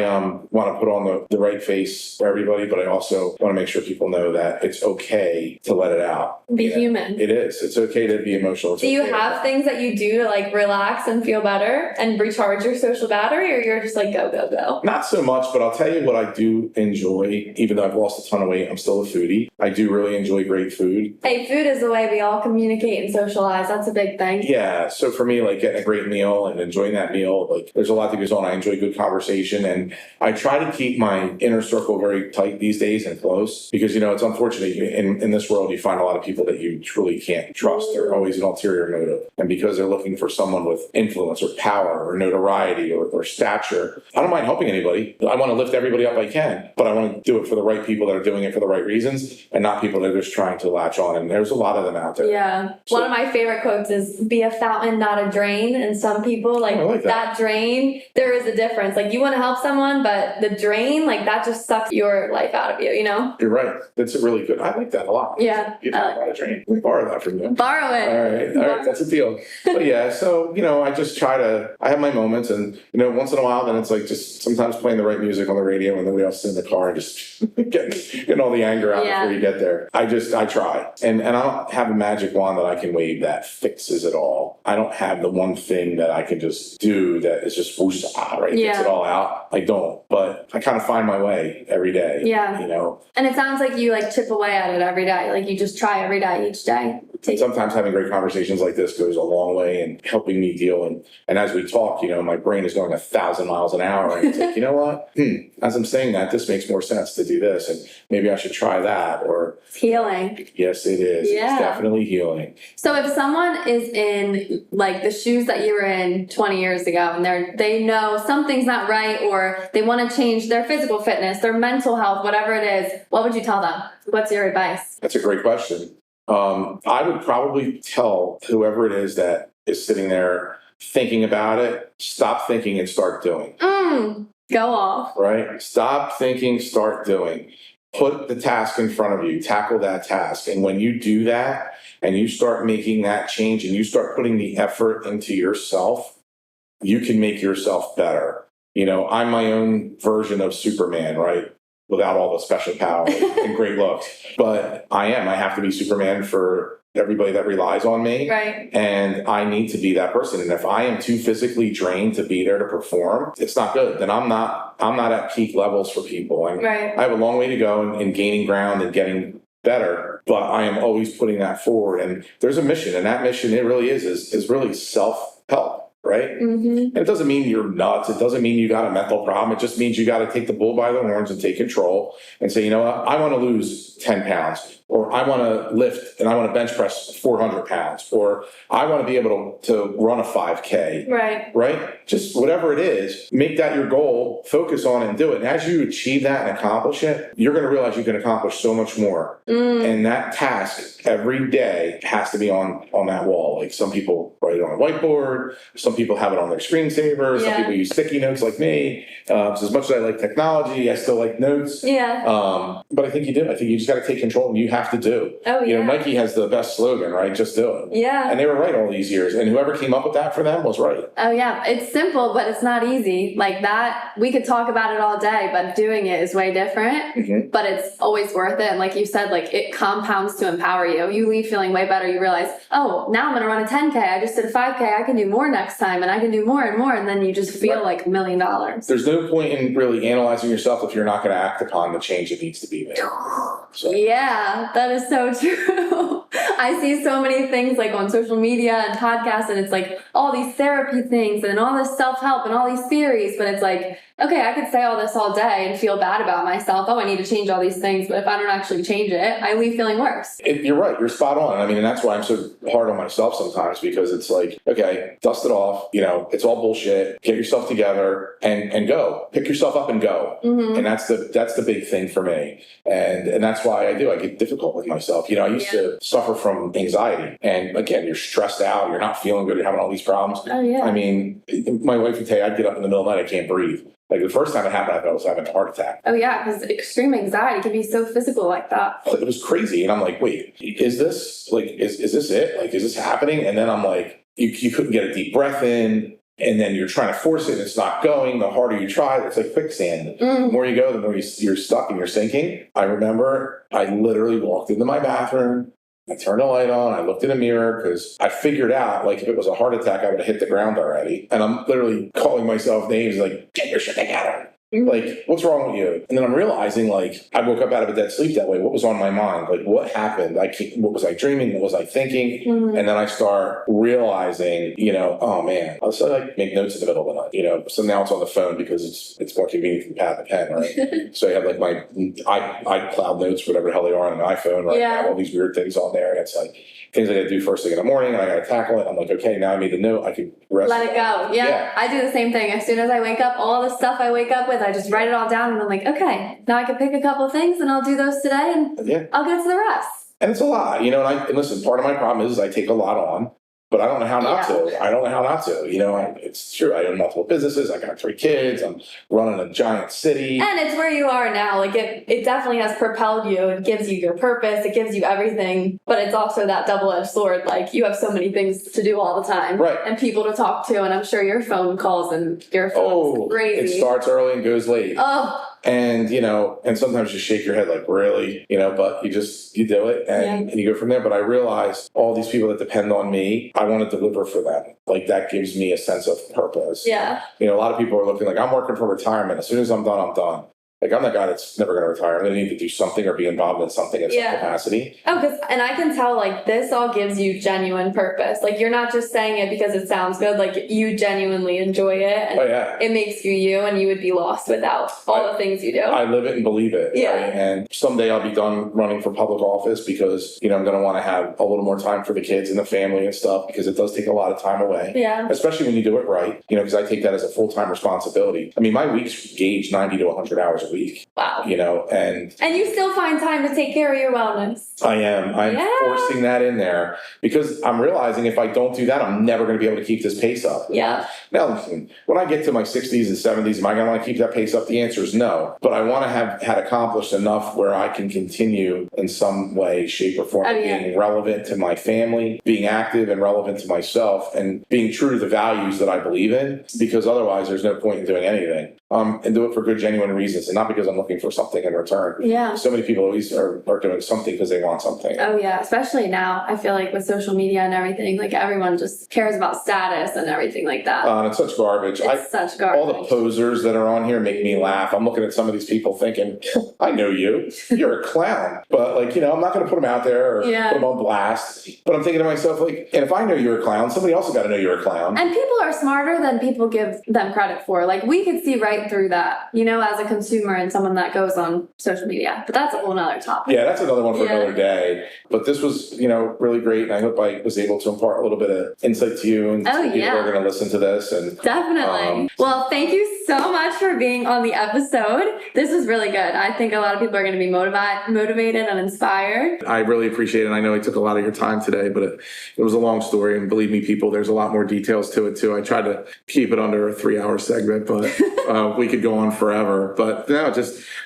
want to put on the right face for everybody, but I also want to make sure people know that it's okay to let it out. Be human. It is. It's okay to be emotional. Do you have things that you do to like relax and feel better and recharge your social battery, or you're just like go, go, go? Not so much, but I'll tell you what I do enjoy. Even though I've lost a ton of weight, I'm still a foodie. I do really enjoy great food. Hey, food is the way we all communicate and socialize. That's a big thing. Yeah. So for me, like getting a great meal and enjoying that meal, like there's a lot that goes on. I enjoy good conversation, and I try to keep my inner circle very tight these days and close because, you know, it's unfortunate in this world, you find a lot of people that you truly can't trust. They're always an ulterior motive. And because they're looking for someone with influence or power or notoriety or stature, I don't mind helping anybody. I want to lift everybody up I can, but I want to do it for the right people that are doing it for the right reasons and not people that are just trying to latch on. And there's a lot of them out there. Yeah. So, one of my favorite quotes is be a fountain, not a drain. And some people like that drain, there is a difference. Like you want to help someone, but the drain, like that just sucks your life out of you, you know? You're right. That's a really good. I like that a lot. Yeah. You talk about a drain. We borrow that from you. Borrow it. All right. That's a deal. But yeah, so, I just try to, I have my moments and, once in a while, then it's like just sometimes playing the right music on the radio and then we all sit in the car and just getting all the anger out before you get there. I try. And I don't have a magic wand that I can wave that fixes it all. I don't have the one thing that I can just do that is just whoosh, right? Gets it all out. I don't. But I kind of find my way every day. Yeah. And it sounds like you like chip away at it every day. Like you just try every day, each day. Sometimes having great conversations like this goes a long way in helping me deal. And as we talk, my brain is going 1,000 miles an hour. And it's like, you know what? As I'm saying that, this makes more sense to do this. And maybe I should try that. Or it's healing. Yes, it is. Yeah. It's definitely healing. So if someone is in like the shoes that you were in 20 years ago and they know something's not right or they want to change their physical fitness, their mental health, whatever it is, what would you tell them? What's your advice? That's a great question. I would probably tell whoever it is that is sitting there thinking about it, stop thinking and start doing. Go off. Right? Stop thinking, start doing. Put the task in front of you, tackle that task. And when you do that and you start making that change and you start putting the effort into yourself, you can make yourself better. I'm my own version of Superman, right? Without all the special powers and great looks. But I have to be Superman for everybody that relies on me. Right. And I need to be that person. And if I am too physically drained to be there to perform, it's not good. Then I'm not at peak levels for people. And I have a long way to go in gaining ground and getting better, but I am always putting that forward. And there's a mission, and that mission, it really is really self-help. Right? And it doesn't mean you're nuts. It doesn't mean you got a mental problem. It just means you got to take the bull by the horns and take control and say, you know what? I want to lose 10 pounds, or I want to lift and I want to bench press 400 pounds, or I want to be able to run a 5K. Right? Just whatever it is, make that your goal, focus on it and do it. And as you achieve that and accomplish it, you're going to realize you can accomplish so much more. And that task every day has to be on that wall. Like some people write it on a whiteboard, some people have it on their screensaver, some people use sticky notes like me. So as much as I like technology, I still like notes. But I think you do. I think you just got to take control and you have to do. Nike has the best slogan, right? Just do it. And they were right all these years. And whoever came up with that for them was right. It's simple, but it's not easy. Like that, we could talk about it all day, but doing it is way different. But it's always worth it. And like you said, like it compounds to empower you. You leave feeling way better. You realize, oh, now I'm going to run a 10K. I just did a 5K. I can do more next time and I can do more and more. And then you just feel like $1 million. There's no point in really analyzing yourself if you're not going to act upon the change that needs to be there. So. Yeah, that is so true. I see so many things like on social media and podcasts, and it's like all these therapy things and all this self-help and all these theories, but it's like, okay, I could say all this all day and feel bad about myself. Oh, I need to change all these things. But if I don't actually change it, I leave feeling worse. You're right. You're spot on. I mean, and that's why I'm so hard on myself sometimes, because it's like, okay, dust it off. It's all bullshit. Get yourself together and go. Pick yourself up and go. And that's the big thing for me. And that's why I get difficult with myself. I used to suffer from anxiety. And again, you're stressed out. You're not feeling good. You're having all these problems. Oh, yeah. I mean, my wife would tell you, I'd get up in the middle of the night, I can't breathe. Like the first time it happened, I thought I was having a heart attack. Oh yeah, because extreme anxiety can be so physical like that. It was crazy. And I'm like, wait, is this it? Like, is this happening? And then I'm like, you couldn't get a deep breath in. And then you're trying to force it and it's not going. The harder you try, it's like quicksand. The more you go, the more you're stuck and you're sinking. I remember I literally walked into my bathroom. I turned the light on. I looked in the mirror because I figured out, like, if it was a heart attack, I would have hit the ground already. And I'm literally calling myself names like, get your shit together. Like, what's wrong with you? And then I'm realizing, like, I woke up out of a dead sleep that way. What was on my mind? Like, what happened? What was I dreaming? What was I thinking? And then I start realizing, oh man, so I make notes in the middle of the night, so now it's on the phone because it's more convenient than pad and pen, right? So I have like my iCloud notes, whatever the hell they are on an iPhone, right? I have all these weird things on there. And it's like things I got to do first thing in the morning and I got to tackle it. I'm like, okay, now I made the note. I can rest. Let it go. Yeah. I do the same thing. As soon as I wake up, all the stuff I wake up with, I just write it all down and I'm like, okay, now I can pick a couple of things and I'll do those today and I'll get to the rest. And it's a lot, and listen, part of my problem is I take a lot on, but I don't know how not to. I don't know how not to. It's true. I own multiple businesses. I got 3 kids. I'm running a giant city. And it's where you are now. Like it definitely has propelled you. It gives you your purpose. It gives you everything. But it's also that double-edged sword. Like you have so many things to do all the time. Right. And people to talk to. And I'm sure your phone calls and your phone's crazy. It starts early and goes late. Oh. And, and sometimes you shake your head like, really? But you do it and you go from there. But I realize all these people that depend on me, I want to deliver for them. Like that gives me a sense of purpose. Yeah. A lot of people are looking like, I'm working for retirement. As soon as I'm done, I'm done. Like, I'm the guy that's never going to retire. I'm going to need to do something or be involved in something in some capacity. Oh, and I can tell, like, this all gives you genuine purpose. Like, you're not just saying it because it sounds good. Like, you genuinely enjoy it. And it makes you you, and you would be lost without all the things you do. I live it and believe it. Yeah. Right? And someday I'll be done running for public office because, I'm going to want to have a little more time for the kids and the family and stuff because it does take a lot of time away. Yeah. Especially when you do it right, because I take that as a full-time responsibility. I mean, my weeks gauge 90 to 100 hours a week. Wow. And you still find time to take care of your wellness. I am. I'm forcing that in there because I'm realizing if I don't do that, I'm never going to be able to keep this pace up. Yeah. Now, listen, when I get to my 60s and 70s, am I going to want to keep that pace up? The answer is no. But I want to have had accomplished enough where I can continue in some way, shape, or form, being relevant to my family, being active and relevant to myself, and being true to the values that I believe in, because otherwise there's no point in doing anything. And do it for good, genuine reasons, and not because I'm looking for something in return. Yeah. So many people always are doing something because they want something. Oh, yeah. Especially now, I feel like with social media and everything, like everyone just cares about status and everything like that. And it's such garbage. It's such garbage. All the posers that are on here make me laugh. I'm looking at some of these people thinking, I know you. You're a clown. But, I'm not going to put them out there or put them on blast. But I'm thinking to myself, and if I know you're a clown, somebody else has got to know you're a clown. And people are smarter than people give them credit for. Like, we could see right through that, as a consumer and someone that goes on social media. But that's a whole nother topic. Yeah, that's another one for another day. But this was, really great. And I hope I was able to impart a little bit of insight to you and to people who are going to listen to this. And definitely. Well, thank you so much for being on the episode. This was really good. I think a lot of people are going to be motivated and inspired. I really appreciate it. I know I took a lot of your time today, but it was a long story. And believe me, people, there's a lot more details to it, too. I tried to keep it under a 3-hour segment, but we could go on forever. But no,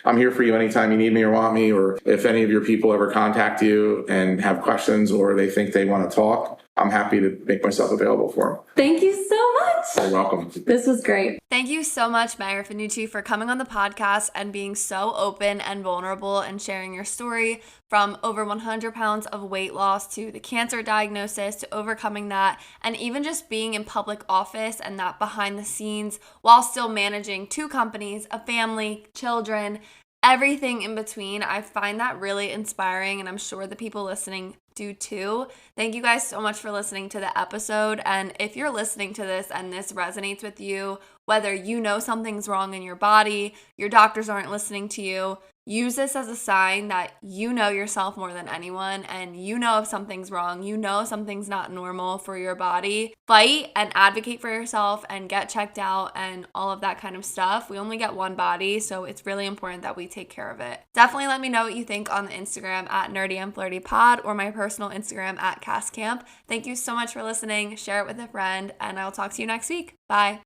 I'm here for you anytime you need me or want me, or if any of your people ever contact you and have questions or they think they want to talk, I'm happy to make myself available for them. Thank you so much. You're welcome. This was great. Thank you so much, Mayor Fanucci, for coming on the podcast and being so open and vulnerable and sharing your story from over 100 pounds of weight loss to the cancer diagnosis to overcoming that, and even just being in public office and that behind the scenes while still managing 2 companies, a family, children, everything in between. I find that really inspiring, and I'm sure the people listening do too. Thank you guys so much for listening to the episode. And if you're listening to this and this resonates with you, whether you know something's wrong in your body, your doctors aren't listening to you, use this as a sign that you know yourself more than anyone, and you know if something's wrong, you know something's not normal for your body. Fight and advocate for yourself and get checked out and all of that kind of stuff. We only get one body, so it's really important that we take care of it. Definitely let me know what you think on the Instagram at nerdyandflirtypod or my personal Instagram at CassCamp. Thank you so much for listening. Share it with a friend, and I'll talk to you next week. Bye.